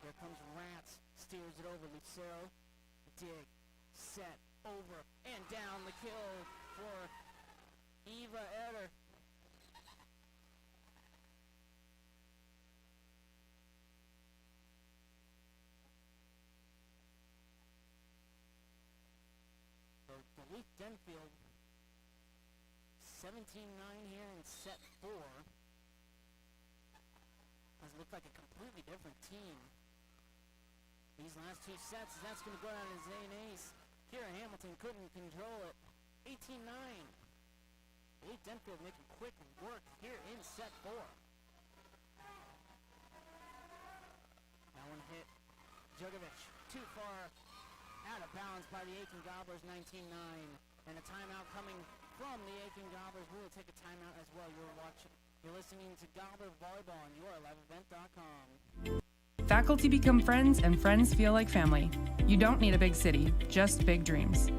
Here comes Rats. Steers it over. Lucero. Dig. Set. Over. And down the kill for Eva Eder. So Duluth Denfield 17-9 here in set 4. Has looked like a completely different team. These last 2 sets, that's going to go out as an ace. Here Hamilton couldn't control it. 18-9. Duluth Denfield making quick work here in set 4. That one hit Djokovic too far out of bounds by the Aitkin Gobblers. 19-9. And a timeout coming from the Aitkin Gobblers. We will take a timeout as well. You're listening to Gobbler Volleyball on YourLiveEvent.com. Faculty become friends and friends feel like family. You don't need a big city, just big dreams.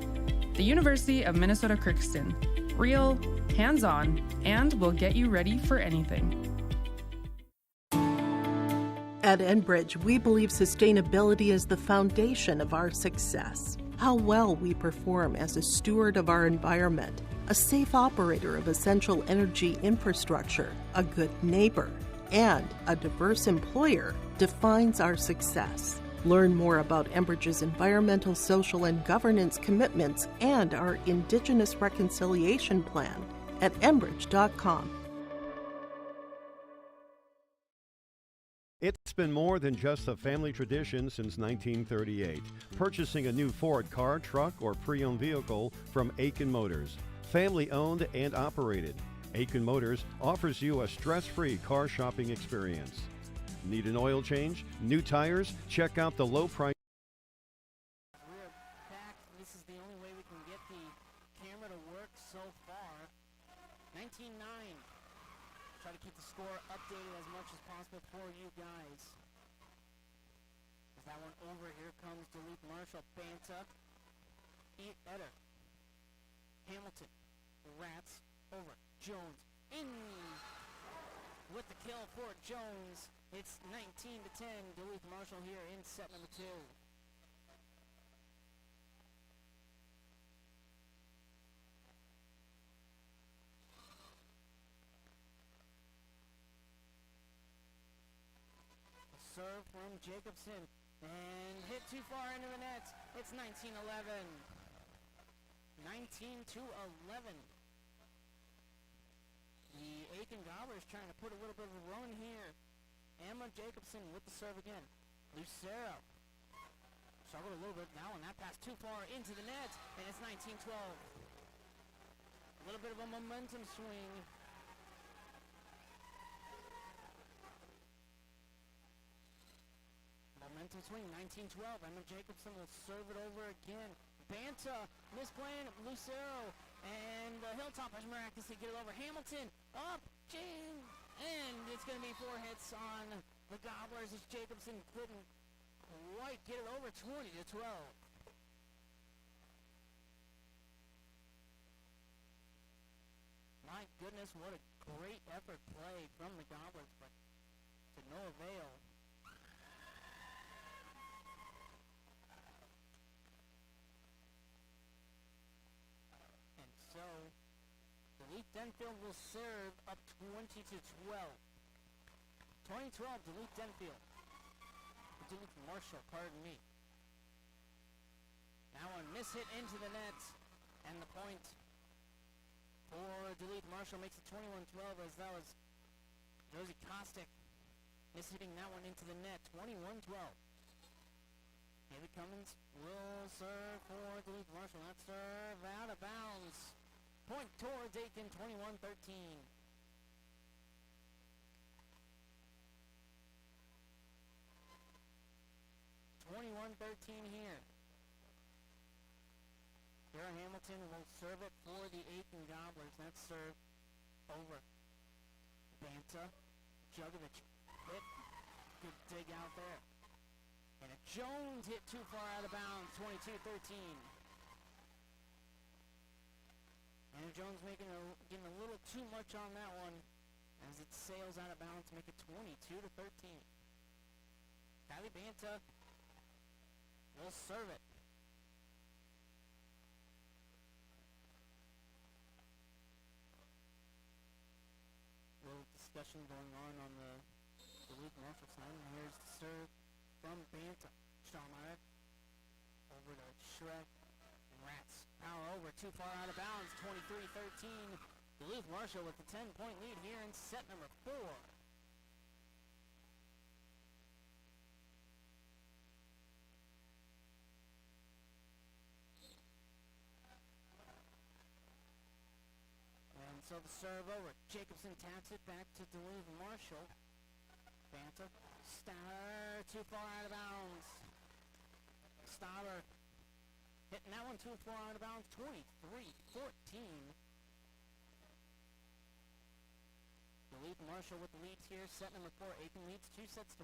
The University of Minnesota Crookston. Real, hands-on, and will get you ready for anything. At Enbridge, we believe sustainability is the foundation of our success. How well we perform as a steward of our environment, a safe operator of essential energy infrastructure, a good neighbor, and a diverse employer defines our success. Learn more about Enbridge's environmental, social, and governance commitments and our Indigenous Reconciliation Plan at enbridge.com. It's been more than just a family tradition since 1938. Purchasing a new Ford car, truck, or pre-owned vehicle from Aitkin Motors. Family owned and operated. Aitkin Motors offers you a stress-free car shopping experience. Need an oil change? New tires? Check out the low price. We're back. This is the only way we can get the camera to work so far. 19-9. Try to keep the score updated as much as possible for you guys. As that one over, here comes Duluth Marshall. Banta. Eder. Hamilton. Rats. Over. Jones. In with the kill for Jones. It's 19-10. Duluth Marshall here in set number 2. Serve from Jacobson and hit too far into the net. It's 19-11. 19-11. The Aitkin Gobblers trying to put a little bit of a run here. Emma Jacobson with the serve again. Lucero struggled a little bit now, and that pass too far into the net, and it's 19-12. A little bit of a momentum swing. Momentum swing, 19-12. Emma Jacobson will serve it over again. Banta misplaying Lucero, and the Hilltoppers miraculously get it over. Hamilton up, and it's going to be 4 hits on the Gobblers as Jacobson couldn't quite get it over. 20-12. My goodness, what a great effort play from the Gobblers, but to no avail. And so, Duluth Denfield will serve up 20-12. 2012, Duluth Denfield. Duluth Marshall, pardon me. Now a miss hit into the net, and the point for Duluth Marshall makes it 21-12 as that was Josie Kostick mishitting that one into the net. 21-12. David Cummins will serve for Duluth Marshall. That serve out of bounds. Point towards Aitkin, 21-13. Here. Sarah Hamilton will serve it for the Aitkin Gobblers. That's served over. Banta, Jugovic hit. Good dig out there. And a Jones hit too far out of bounds. 22-13. And Jones getting a little too much on that one as it sails out of bounds to make it 22-13. Kylie Banta will serve it. A little discussion going on the Duluth Marshall side. And here's the serve from Banta. Stallmeyer over to Shrek. And Rats power over too far out of bounds. 23-13. Duluth Marshall with the 10-point lead here in set number 4. So the serve over. Jacobson taps it back to Duluth Marshall. Banta. Stauber too far out of bounds. Stauber hitting that one too far out of bounds. 23-14. Duluth Marshall with the leads here. Set number 4. Aitkin leads 2-1.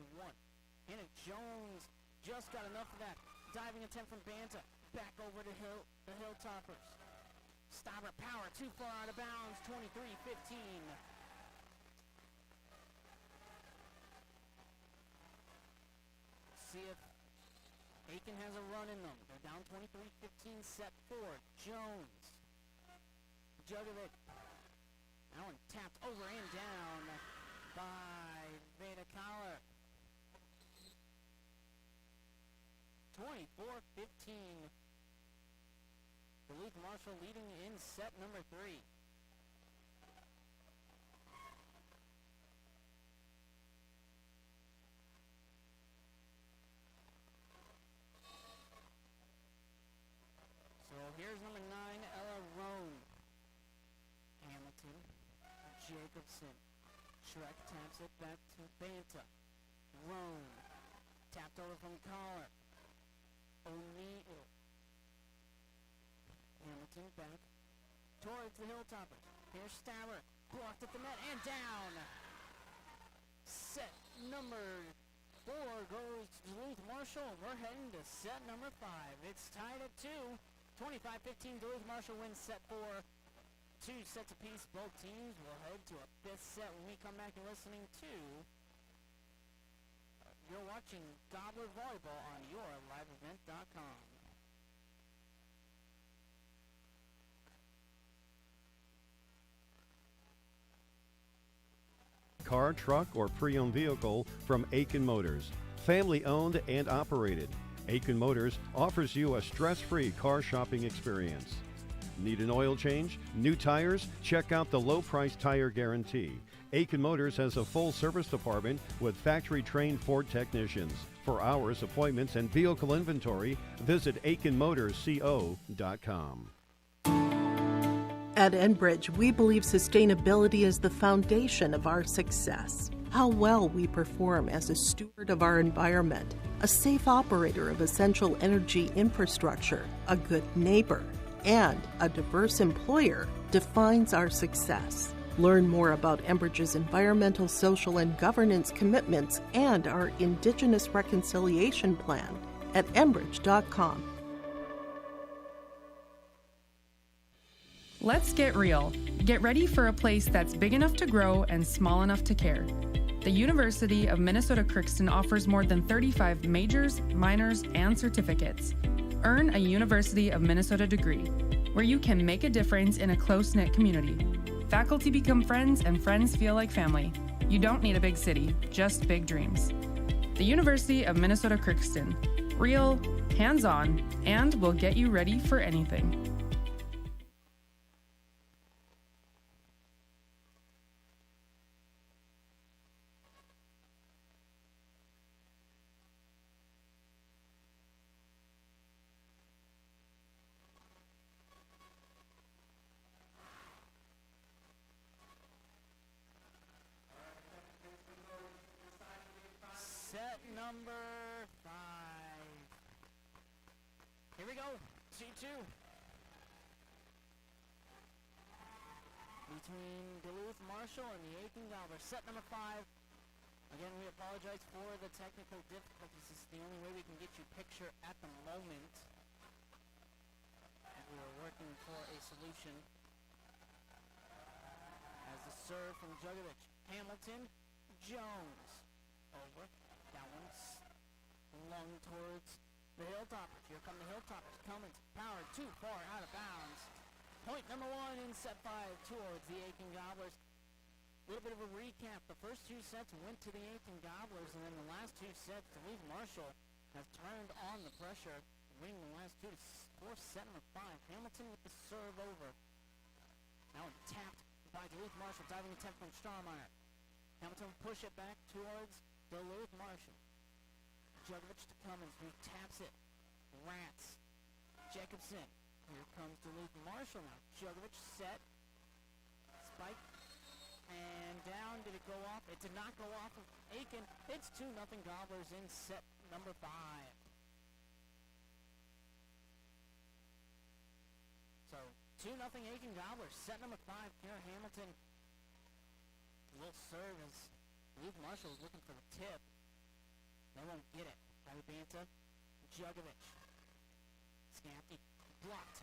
Hannah Jones just got enough of that. Diving attempt from Banta. Back over to the Hilltoppers. Stauber power too far out of bounds, 23-15. See if Aitkin has a run in them. They're down 23-15, set 4. Jones. Jugovic. That one tapped over and down by Veda Collar. 24-15. Duluth Marshall leading in set number 3. So here's number 9, Ella Roan. Hamilton, Jacobson. Shrek taps it back to Banta. Roan. Tapped over from Collar. O'Neill. Hamilton back towards the Hilltoppers. Here's Stauber. Blocked at the net and down. Set number 4 goes to Duluth Marshall. We're heading to set number 5. It's tied at 2. 25-15. Duluth Marshall wins set 4. 2 sets apiece. Both teams will head to a 5th set when we come back and listening to. You're watching Gobbler Volleyball on YourLiveEvent.com. Car, truck, or pre-owned vehicle from Aitkin Motors. Family owned and operated. Aitkin Motors offers you a stress-free car shopping experience. Need an oil change? New tires? Check out the low-price tire guarantee. Aitkin Motors has a full service department with factory-trained Ford technicians. For hours, appointments, and vehicle inventory, visit AitkinMotorsCO.com. At Enbridge, we believe sustainability is the foundation of our success. How well we perform as a steward of our environment, a safe operator of essential energy infrastructure, a good neighbor, and a diverse employer defines our success. Learn more about Enbridge's environmental, social, and governance commitments and our Indigenous Reconciliation Plan at Enbridge.com. Let's get real. Get ready for a place that's big enough to grow and small enough to care. The University of Minnesota Crookston offers more than 35 majors, minors, and certificates. Earn a University of Minnesota degree, where you can make a difference in a close-knit community. Faculty become friends, and friends feel like family. You don't need a big city, just big dreams. The University of Minnesota Crookston. Real, hands-on, and will get you ready for anything. Set number 5. Here we go. 2-2. Between Duluth Marshall and the Aitkin Gobblers. Set number 5. Again, we apologize for the technical difficulties. This is the only way we can get you picture at the moment. And we are working for a solution. As the serve from Jugovic. Hamilton, Jones. Over. That one's long towards the Hilltoppers. Here come the Hilltoppers. Cummins, power too far out of bounds. Point number 1 in set 5 towards the Aitkin Gobblers. A little bit of a recap. The first 2 sets went to the Aitkin Gobblers, and then the last 2 sets, Duluth Marshall has turned on the pressure, winning the last 2 to force set number 5. Hamilton with the serve over. Now tapped by Duluth Marshall, diving attempt from Starmeyer. Hamilton push it back towards Duluth Marshall. Jugovic to Cummins, who taps it. Rats. Jacobson. Here comes Duluth Marshall now. Jugovic set. Spike. And down. Did it go off? It did not go off of Aitkin. It's 2-0 Gobblers in set number 5. So 2-0 Aitkin Gobblers. Set number 5. Kara Hamilton will serve as Duluth Marshall is looking for the tip. They won't get it. Harry Banta, Jugovic. Scampy blocked.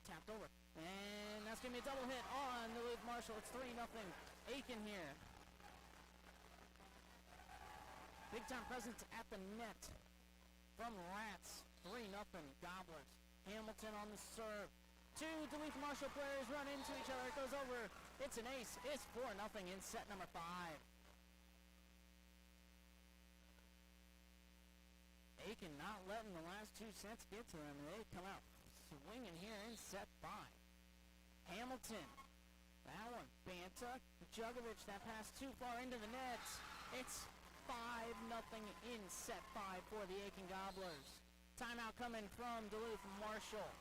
Tapped over. And that's going to be a double hit on Duluth Marshall. It's 3-0. Aitkin here. Big time presence at the net from Rats. 3-0 Gobblers. Hamilton on the serve. 2 Duluth Marshall players run into each other. It goes over. It's an ace. It's 4-0 in set number 5. Aitkin not letting the last 2 sets get to them. They come out swinging here in set 5. Hamilton. That one. Banta. Jugovic. That pass too far into the net. It's 5-0 in set 5 for the Aitkin Gobblers. Timeout coming from Duluth Marshall.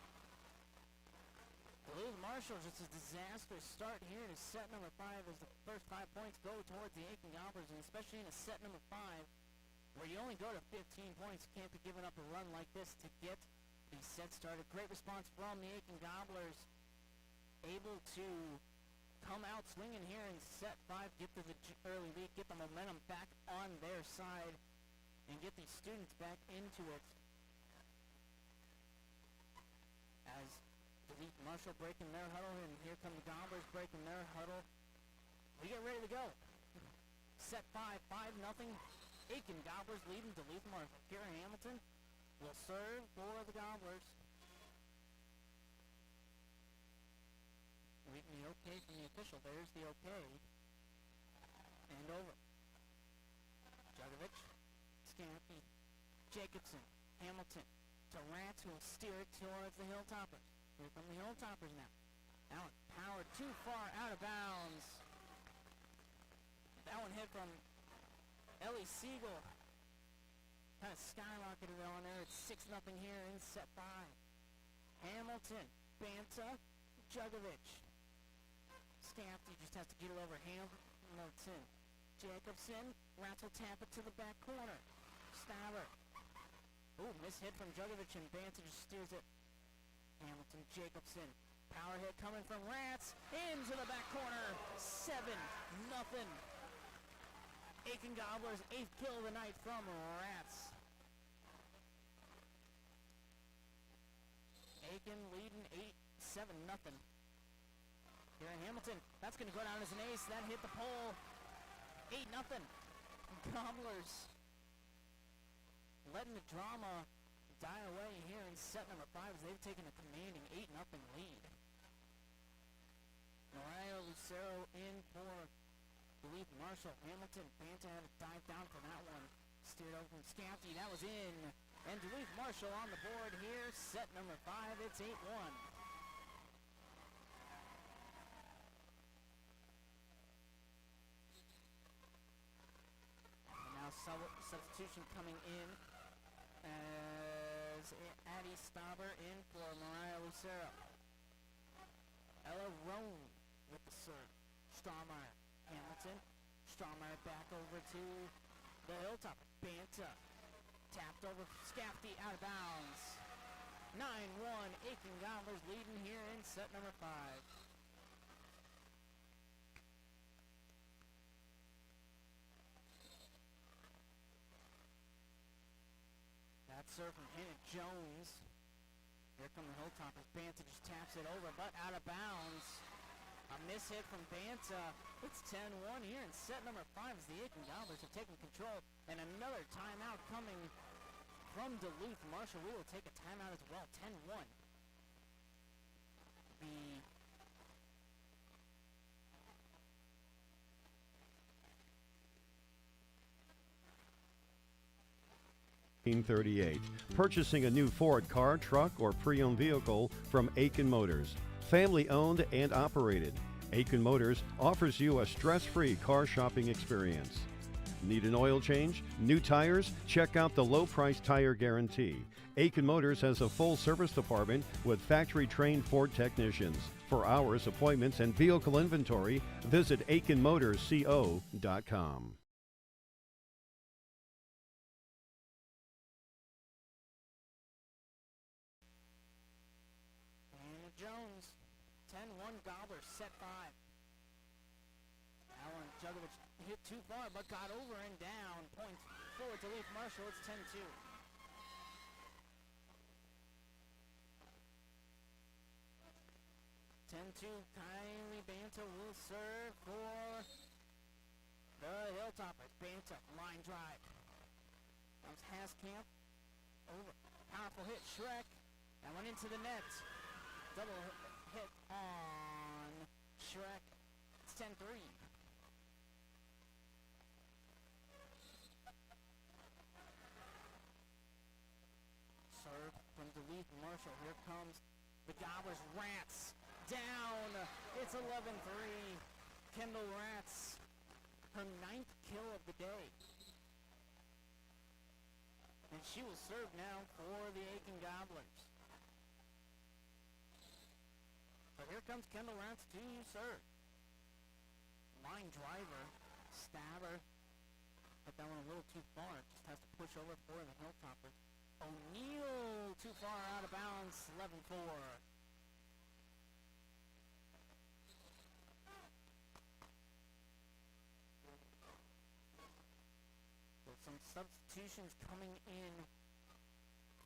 Duluth Marshall, just a disastrous start here to set number 5 as the first 5 points go towards the Aitkin Gobblers, and especially in a set number 5 where you only go to 15 points. You can't be giving up a run like this to get these sets started. Great response from the Aitkin Gobblers, able to come out swinging here in set 5, get to the early lead, get the momentum back on their side, and get these students back into it. As Duluth Marshall breaking their huddle, and here come the Gobblers breaking their huddle. We get ready to go. Set 5, 5-0. Aitkin Gobblers leading Duluth Marshall. Kira Hamilton will serve for the Gobblers. Reading the okay from the official. There's the okay. And over. Jugovic, Scampy, Jacobson, Hamilton, to Rants, who will steer it towards the Hilltoppers. Here come the Hilltoppers now. Allen powered too far out of bounds. That one hit from Ellie Siegel. Kind of skyrocketed on there. It's 6-0 here in set 5. Hamilton, Banta, Jugovic. Scafty just has to get it over Hamilton. Jacobson, Rats will tap it to the back corner. Staber. Ooh, mishit from Jugovic, and Banta just steers it. Hamilton, Jacobson. Power hit coming from Rats. Into the back corner. 7-0. Aitkin Gobblers' 8th kill of the night from Rats. Aitkin leading 7-0. Here in Hamilton, that's going to go down as an ace. That hit the pole. 8-0. Gobblers letting the drama die away here in set number 5 as they've taken a commanding 8-0 lead. Mariah Lucero in for Duluth Marshall. Hamilton, Banta had to dive down for that one. Steered over from Scafty. That was in. And Duluth Marshall on the board here. Set number 5. It's 8-1. And now substitution coming in as Addie Staber in for Mariah Lucero. Ella Roan with the serve. Straumeyer. Hamilton. Straumeyer back over to the Hilltop. Banta. Tapped over Scafty out of bounds. 9-1. Aitkin Gobblers leading here in set number 5. That serve from Hannah Jones. Here come the Hilltoppers. Banta just taps it over, but out of bounds. A mishit from Banta. It's 10-1 here in set number 5 as the Aitkin Gobblers have taken control. And another timeout coming from Duluth Marshall. We will take a timeout as well. 10-1. The 1938. Purchasing a new Ford car, truck, or pre-owned vehicle from Aitkin Motors. Family owned and operated. Aitkin Motors offers you a stress-free car shopping experience. Need an oil change? New tires? Check out the low-price tire guarantee. Aitkin Motors has a full service department with factory-trained Ford technicians. For hours, appointments, and vehicle inventory, visit AitkinMotorsCO.com. Jones, 10-1 Gobblers, set 5. Allen Jugovic hit too far, but got over and down. Points forward to Duluth Marshall. It's 10-2. Kylie Banta will serve for the Hilltoppers. Banta, line drive. Comes Haskamp. Over. Powerful hit, Shrek. That went into the net. Double hit on Shrek. It's 10-3. Serve from Duluth Marshall. Here comes the Gobblers. Rats down. It's 11-3. Kendall Rats, her 9th kill of the day. And she will serve now for the Aitkin Gobblers. But here comes Kendall Rats to serve. Line driver, Staber. Put that one a little too far. Just has to push over for the Hilltoppers. O'Neal too far out of bounds. 11-4. So some substitutions coming in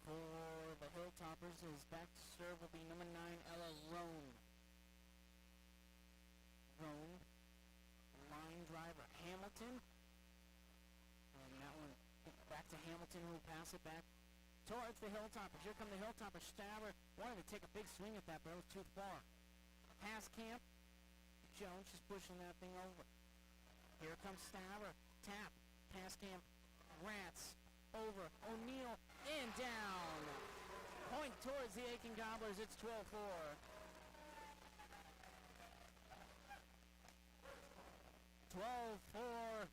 for the Hilltoppers. Is back to serve will be number 9, Ella Roan. Line driver Hamilton. And that one back to Hamilton, who will pass it back towards the Hilltoppers. Here come the Hilltoppers. Staber wanted to take a big swing at that, but it was too far. Haskamp. Jones just pushing that thing over. Here comes Staber. Tap. Haskamp. Rats. Over. O'Neal. And down. point towards the Aitkin Gobblers. It's 12-4. 12-4.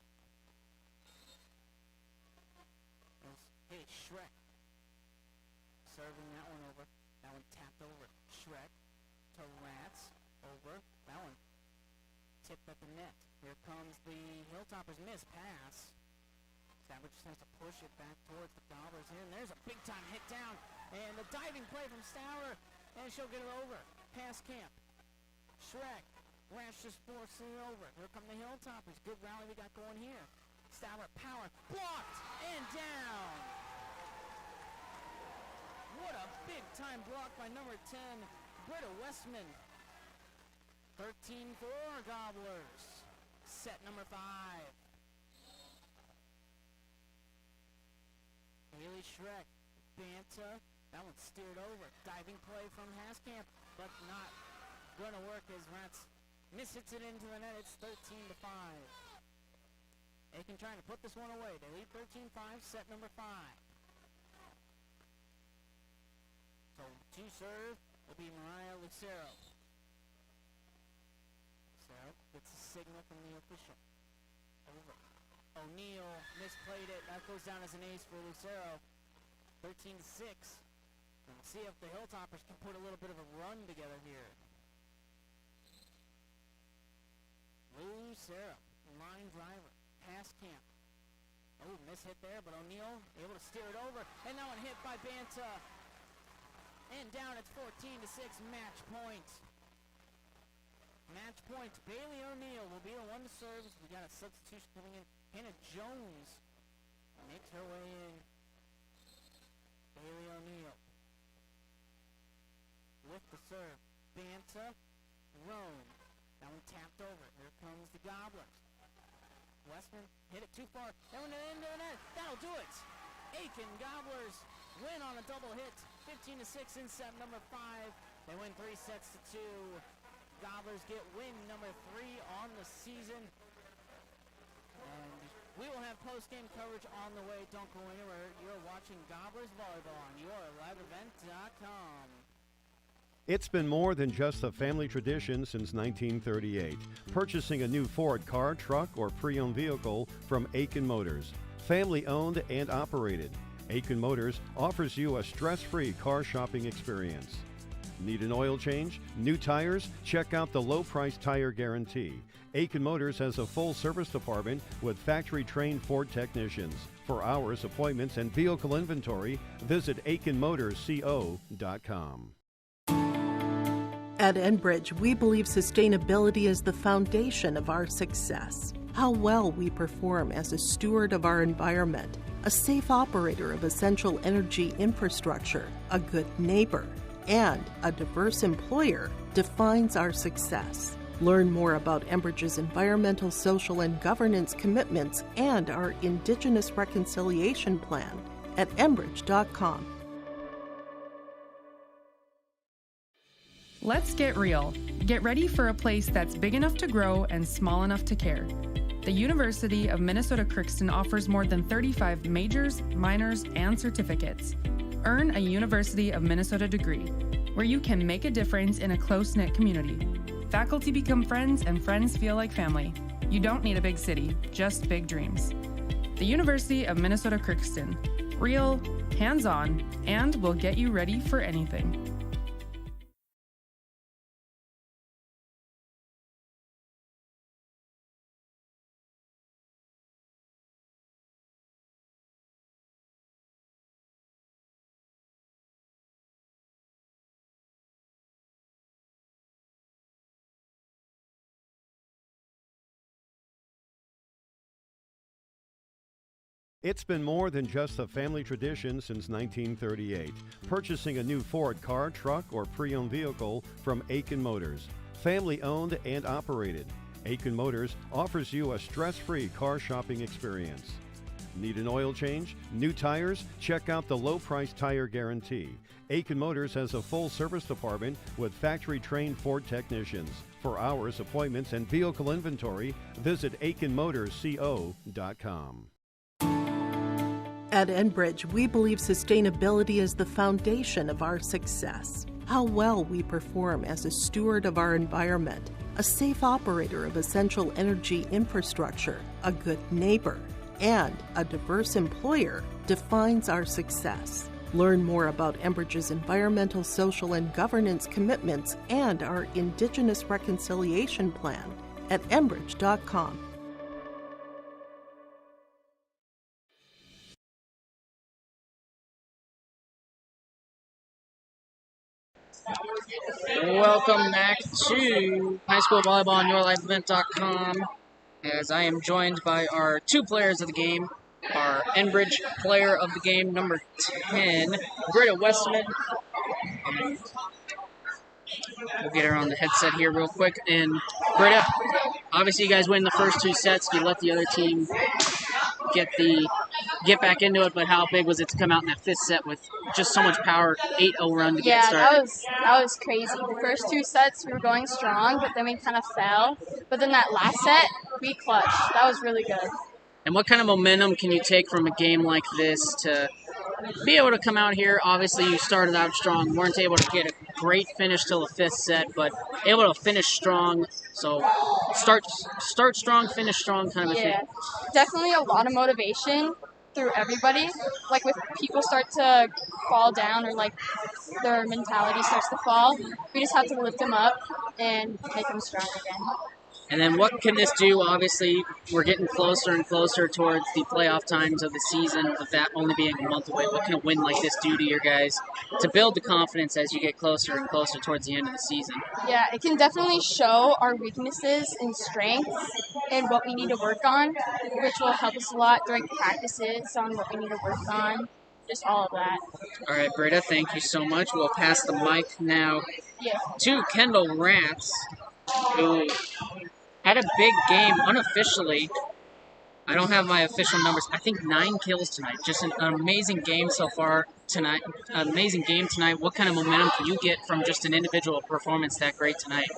Hey, Shrek. Serving that one over. That one tapped over. Shrek to Rats. Over. That one tipped at the net. Here comes the Hilltoppers miss pass. Savage just has to push it back towards the Gobblers here. And there's a big-time hit down. And the diving play from Stauer. And she'll get it over. Pass camp. Shrek. Rash just forcing it over. Here come the Hilltoppers. Good rally we got going here. Stauer, power, blocked, and down. What a big-time block by number 10, Britta Westman. 13-4 Gobblers. Set number 5. Haley Shrek, Banta. That one steered over. Diving play from Haskamp, but not going to work as Rats mishits it into the net. It's 13-5. Aitkin trying to put this one away. They lead 13-5, set number 5. So to serve will be Mariah Lucero. Lucero gets a signal from the official. Over. O'Neal misplayed it. That goes down as an ace for Lucero. 13-6. And we'll see if the Hilltoppers can put a little bit of a run together here. Lucero, line driver, pass camp. Oh, miss hit there, but O'Neal able to steer it over. And now one hit by Banta. And down it's 14-6, match point. Match point. Bailey O'Neal will be the one to serve. We got a substitution coming in. Hannah Jones makes her way in. Bailey O'Neal with the serve. Banta, Roan. That one tapped over. Here comes the Gobblers. Westman hit it too far. That one into the net. That'll do it. Aitkin Gobblers win on a double hit. 15-6 in set number 5. They win 3 sets to 2. Gobblers get win number 3 on the season. And we will have post-game coverage on the way. Don't go anywhere. You're watching Gobblers Volleyball on yourliveevent.com. It's been more than just a family tradition since 1938. Purchasing a new Ford car, truck, or pre-owned vehicle from Aitkin Motors. Family owned and operated. Aitkin Motors offers you a stress-free car shopping experience. Need an oil change? New tires? Check out the low-price tire guarantee. Aitkin Motors has a full service department with factory-trained Ford technicians. For hours, appointments, and vehicle inventory, visit AitkinMotorsCO.com. At Enbridge, we believe sustainability is the foundation of our success. How well we perform as a steward of our environment, a safe operator of essential energy infrastructure, a good neighbor, and a diverse employer defines our success. Learn more about Enbridge's environmental, social, and governance commitments and our Indigenous Reconciliation Plan at Enbridge.com. Let's get real. Get ready for a place that's big enough to grow and small enough to care. The University of Minnesota Crookston offers more than 35 majors, minors, and certificates. Earn a University of Minnesota degree, where you can make a difference in a close-knit community. Faculty become friends, and friends feel like family. You don't need a big city, just big dreams. The University of Minnesota Crookston. Real, hands-on, and will get you ready for anything. It's been more than just a family tradition since 1938. Purchasing a new Ford car, truck, or pre-owned vehicle from Aitkin Motors. Family owned and operated. Aitkin Motors offers you a stress-free car shopping experience. Need an oil change? New tires? Check out the low-price tire guarantee. Aitkin Motors has a full service department with factory-trained Ford technicians. For hours, appointments, and vehicle inventory, visit AitkinMotorsCO.com. At Enbridge, we believe sustainability is the foundation of our success. How well we perform as a steward of our environment, a safe operator of essential energy infrastructure, a good neighbor, and a diverse employer defines our success. Learn more about Enbridge's environmental, social, and governance commitments and our Indigenous Reconciliation Plan at enbridge.com. Welcome back to High School Volleyball on YourLifeEvent.com, as I am joined by our two players of the game, our Enbridge player of the game, number 10, Britta Westman. We'll get her on the headset here real quick. And Britta, obviously you guys win the first two sets. You let the other team get back into it, but how big was it to come out in that fifth set with just so much power, 8-0 run to get started? That was crazy. The first two sets we were going strong, but then we kind of fell. But then that last set, we clutched. That was really good. And what kind of momentum can you take from a game like this to be able to come out here? Obviously, you started out strong, weren't able to get a great finish till the fifth set, but able to finish strong. So start strong, finish strong kind of a thing. Yeah, definitely a lot of motivation through everybody. Like, if people start to fall down or like their mentality starts to fall, we just have to lift them up and make them strong again. And then what can this do? Obviously, we're getting closer and closer towards the playoff times of the season, with that only being a month away. What can a win like this do to your guys to build the confidence as you get closer and closer towards the end of the season? Yeah, it can definitely show our weaknesses and strengths and what we need to work on, which will help us a lot during practices on what we need to work on, just all of that. All right, Britta, thank you so much. We'll pass the mic now to Kendall Rats, who had a big game unofficially. I don't have my official numbers. I think 9 kills tonight. Just an amazing game so far tonight. Amazing game tonight. What kind of momentum can you get from just an individual performance that great tonight?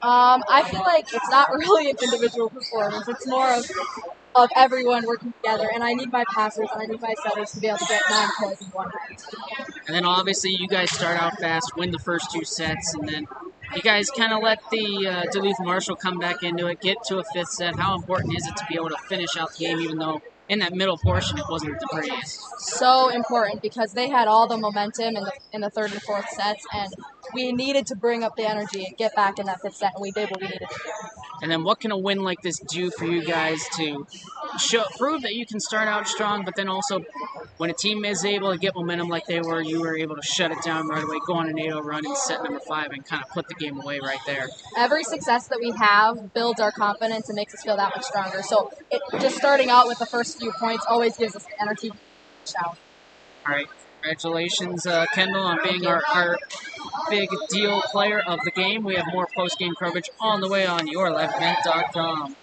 I feel like it's not really an individual performance. It's more of everyone working together. And I need my passers and I need my setters to be able to get 9 kills in one night. And then obviously you guys start out fast, win the first 2 sets, and then you guys kind of let the Duluth Marshall come back into it, get to a 5th set. How important is it to be able to finish out the game, even though in that middle portion it wasn't the prettiest? So important, because they had all the momentum in the 3rd and 4th sets, and we needed to bring up the energy and get back in that 5th set, and we did what we needed to do. And then what can a win like this do for you guys to prove that you can start out strong, but then also when a team is able to get momentum like they were, you were able to shut it down right away, go on an 8-0 run in set number 5 and kind of put the game away right there? Every success that we have builds our confidence and makes us feel that much stronger. So just starting out with the first few points always gives us the energy to shout. All right. Congratulations, Kendall, on being our big deal player of the game. We have more post-game coverage on the way on YourLifeEvent.com.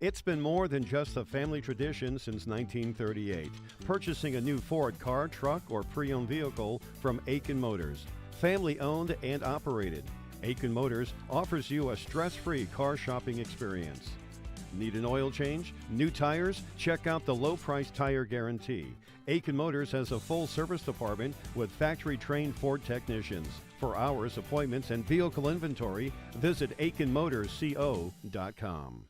It's been more than just a family tradition since 1938. Purchasing a new Ford car, truck, or pre-owned vehicle from Aitkin Motors. Family owned and operated. Aitkin Motors offers you a stress-free car shopping experience. Need an oil change? New tires? Check out the low-price tire guarantee. Aitkin Motors has a full service department with factory-trained Ford technicians. For hours, appointments, and vehicle inventory, visit AitkinMotorsCO.com.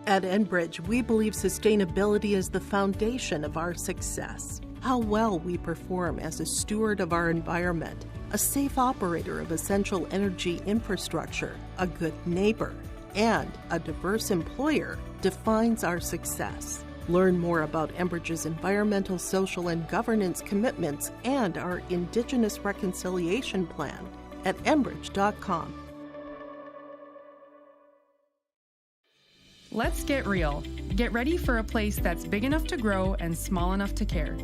At Enbridge, we believe sustainability is the foundation of our success. How well we perform as a steward of our environment, a safe operator of essential energy infrastructure, a good neighbor, and a diverse employer defines our success. Learn more about Enbridge's environmental, social, and governance commitments and our Indigenous Reconciliation Plan at enbridge.com. Let's get real. Get ready for a place that's big enough to grow and small enough to care.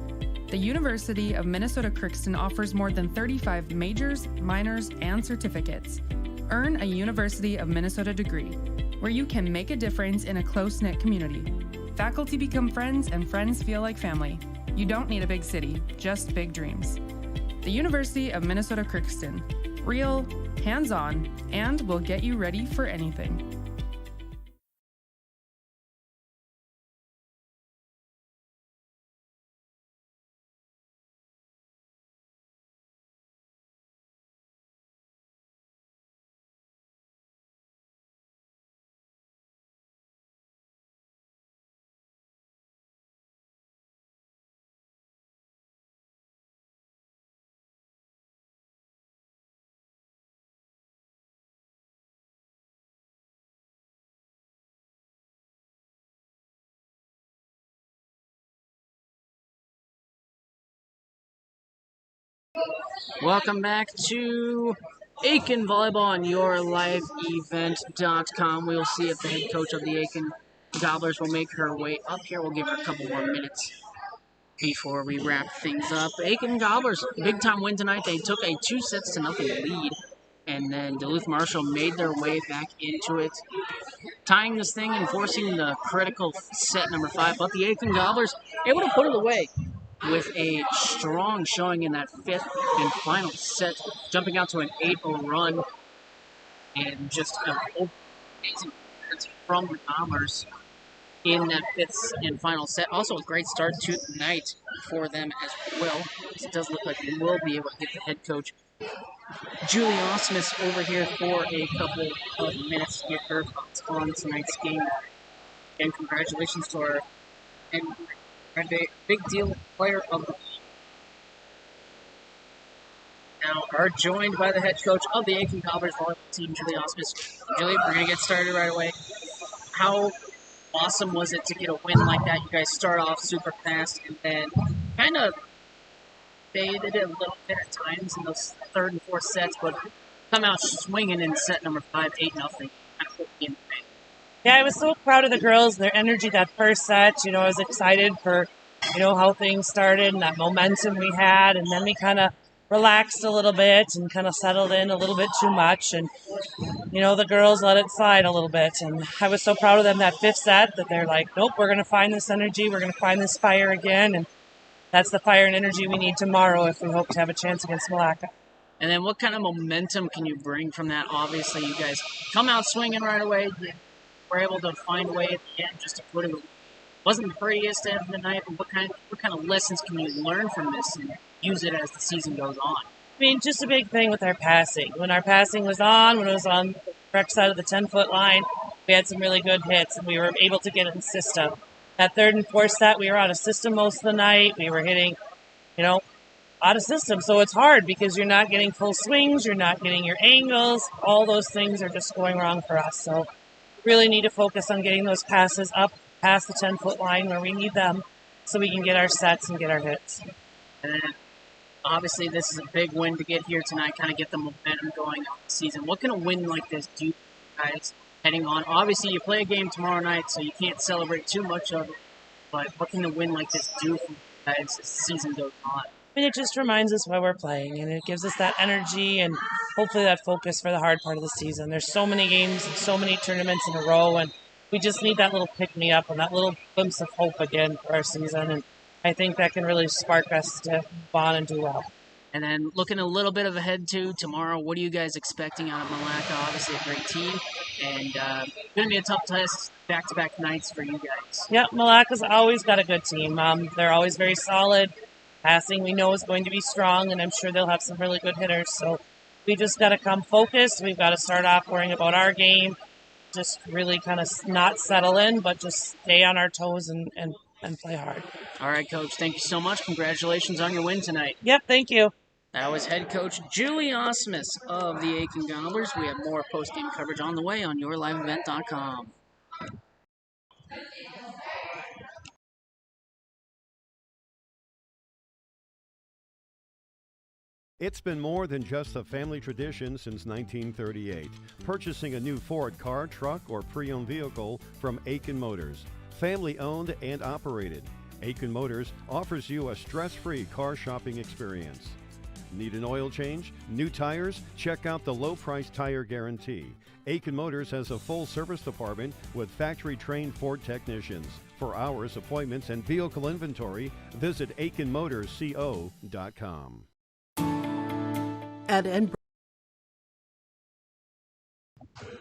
The University of Minnesota Crookston offers more than 35 majors, minors, and certificates. Earn a University of Minnesota degree, where you can make a difference in a close-knit community. Faculty become friends, and friends feel like family. You don't need a big city, just big dreams. The University of Minnesota Crookston. Real, hands-on, and will get you ready for anything. Welcome back to Aitkin Volleyball on YourLiveEvent.com. We'll see if the head coach of the Aitkin Gobblers will make her way up here. We'll give her a couple more minutes before we wrap things up. Aitkin Gobblers, big time win tonight. They took a 2-0 lead, and then Duluth Marshall made their way back into it, tying this thing and forcing the critical set number 5. But the Aitkin Gobblers able to put it away with a strong showing in that 5th and final set, jumping out to an 8-0 run, and just an amazing performance from the Gobblers in that 5th and final set. Also a great start to the night for them as well. It does look like we will be able to get the head coach Julie Osmus over here for a couple of minutes to get her thoughts on tonight's game. And congratulations to our big deal player of the game. Now are joined by the head coach of the Aitkin Gobblers volleyball team, Julie Osmus. Julie, we're going to get started right away. How awesome was it to get a win like that? You guys start off super fast and then kind of faded it a little bit at times in those 3rd and 4th sets, but come out swinging in set number 5, 8-0. Kind of put me in the game. Yeah, I was so proud of the girls, their energy that first set. You know, I was excited for, you know, how things started and that momentum we had. And then we kind of relaxed a little bit and kind of settled in a little bit too much. And, you know, the girls let it slide a little bit. And I was so proud of them that 5th set that they're like, nope, we're going to find this energy. We're going to find this fire again. And that's the fire and energy we need tomorrow if we hope to have a chance against Malacca. And then what kind of momentum can you bring from that? Obviously, you guys come out swinging right away. We're able to find a way at the end just to put it away. Wasn't the prettiest end of the night, but what kind of lessons can you learn from this and use it as the season goes on? I mean, just a big thing with our passing. When our passing was on, when it was on the correct side of the 10-foot line, we had some really good hits, and we were able to get in system. That 3rd and 4th set, we were out of system most of the night. We were hitting, you know, out of system. So it's hard because you're not getting full swings, you're not getting your angles. All those things are just going wrong for us. So really need to focus on getting those passes up past the 10-foot line where we need them so we can get our sets and get our hits. And then, obviously, this is a big win to get here tonight, kind of get the momentum going on the season. What can a win like this do, guys, heading on? Obviously, you play a game tomorrow night, so you can't celebrate too much of it. But what can a win like this do for you guys as the season goes on? I mean, it just reminds us why we're playing, and it gives us that energy and hopefully that focus for the hard part of the season. There's so many games and so many tournaments in a row, and we just need that little pick-me-up and that little glimpse of hope again for our season, and I think that can really spark us to bond and do well. And then looking a little bit of ahead to tomorrow, what are you guys expecting out of Malacca? Obviously a great team, and going to be a tough test back-to-back nights for you guys. Yeah, Malacca's always got a good team. They're always very solid. Passing we know is going to be strong, and I'm sure they'll have some really good hitters. So we just got to come focused. We've got to start off worrying about our game, just really kind of not settle in, but just stay on our toes and play hard. All right, Coach, thank you so much. Congratulations on your win tonight. Yep, thank you. That was head coach Julie Osmus of the Aitkin Gobblers. We have more post-game coverage on the way on YourLiveEvent.com. It's been more than just a family tradition since 1938. Purchasing a new Ford car, truck, or pre-owned vehicle from Aitkin Motors. Family owned and operated. Aitkin Motors offers you a stress-free car shopping experience. Need an oil change? New tires? Check out the low-price tire guarantee. Aitkin Motors has a full service department with factory-trained Ford technicians. For hours, appointments, and vehicle inventory, visit AitkinMotorsCO.com. At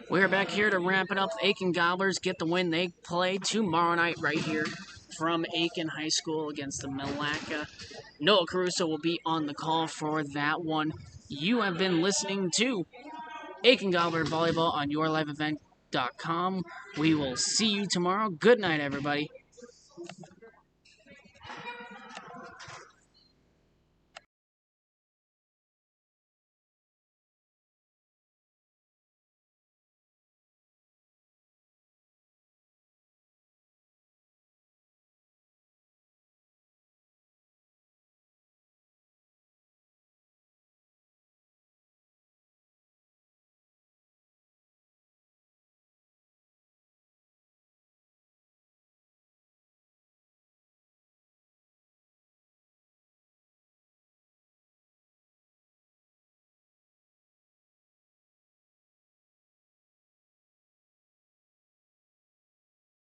We're back here to wrap it up. Aitkin Gobblers get the win. They play tomorrow night right here from Aitkin High School against the Malacca. Noah Caruso will be on the call for that one. You have been listening to Aitkin Gobbler Volleyball on yourliveevent.com. We will see you tomorrow. Good night, everybody.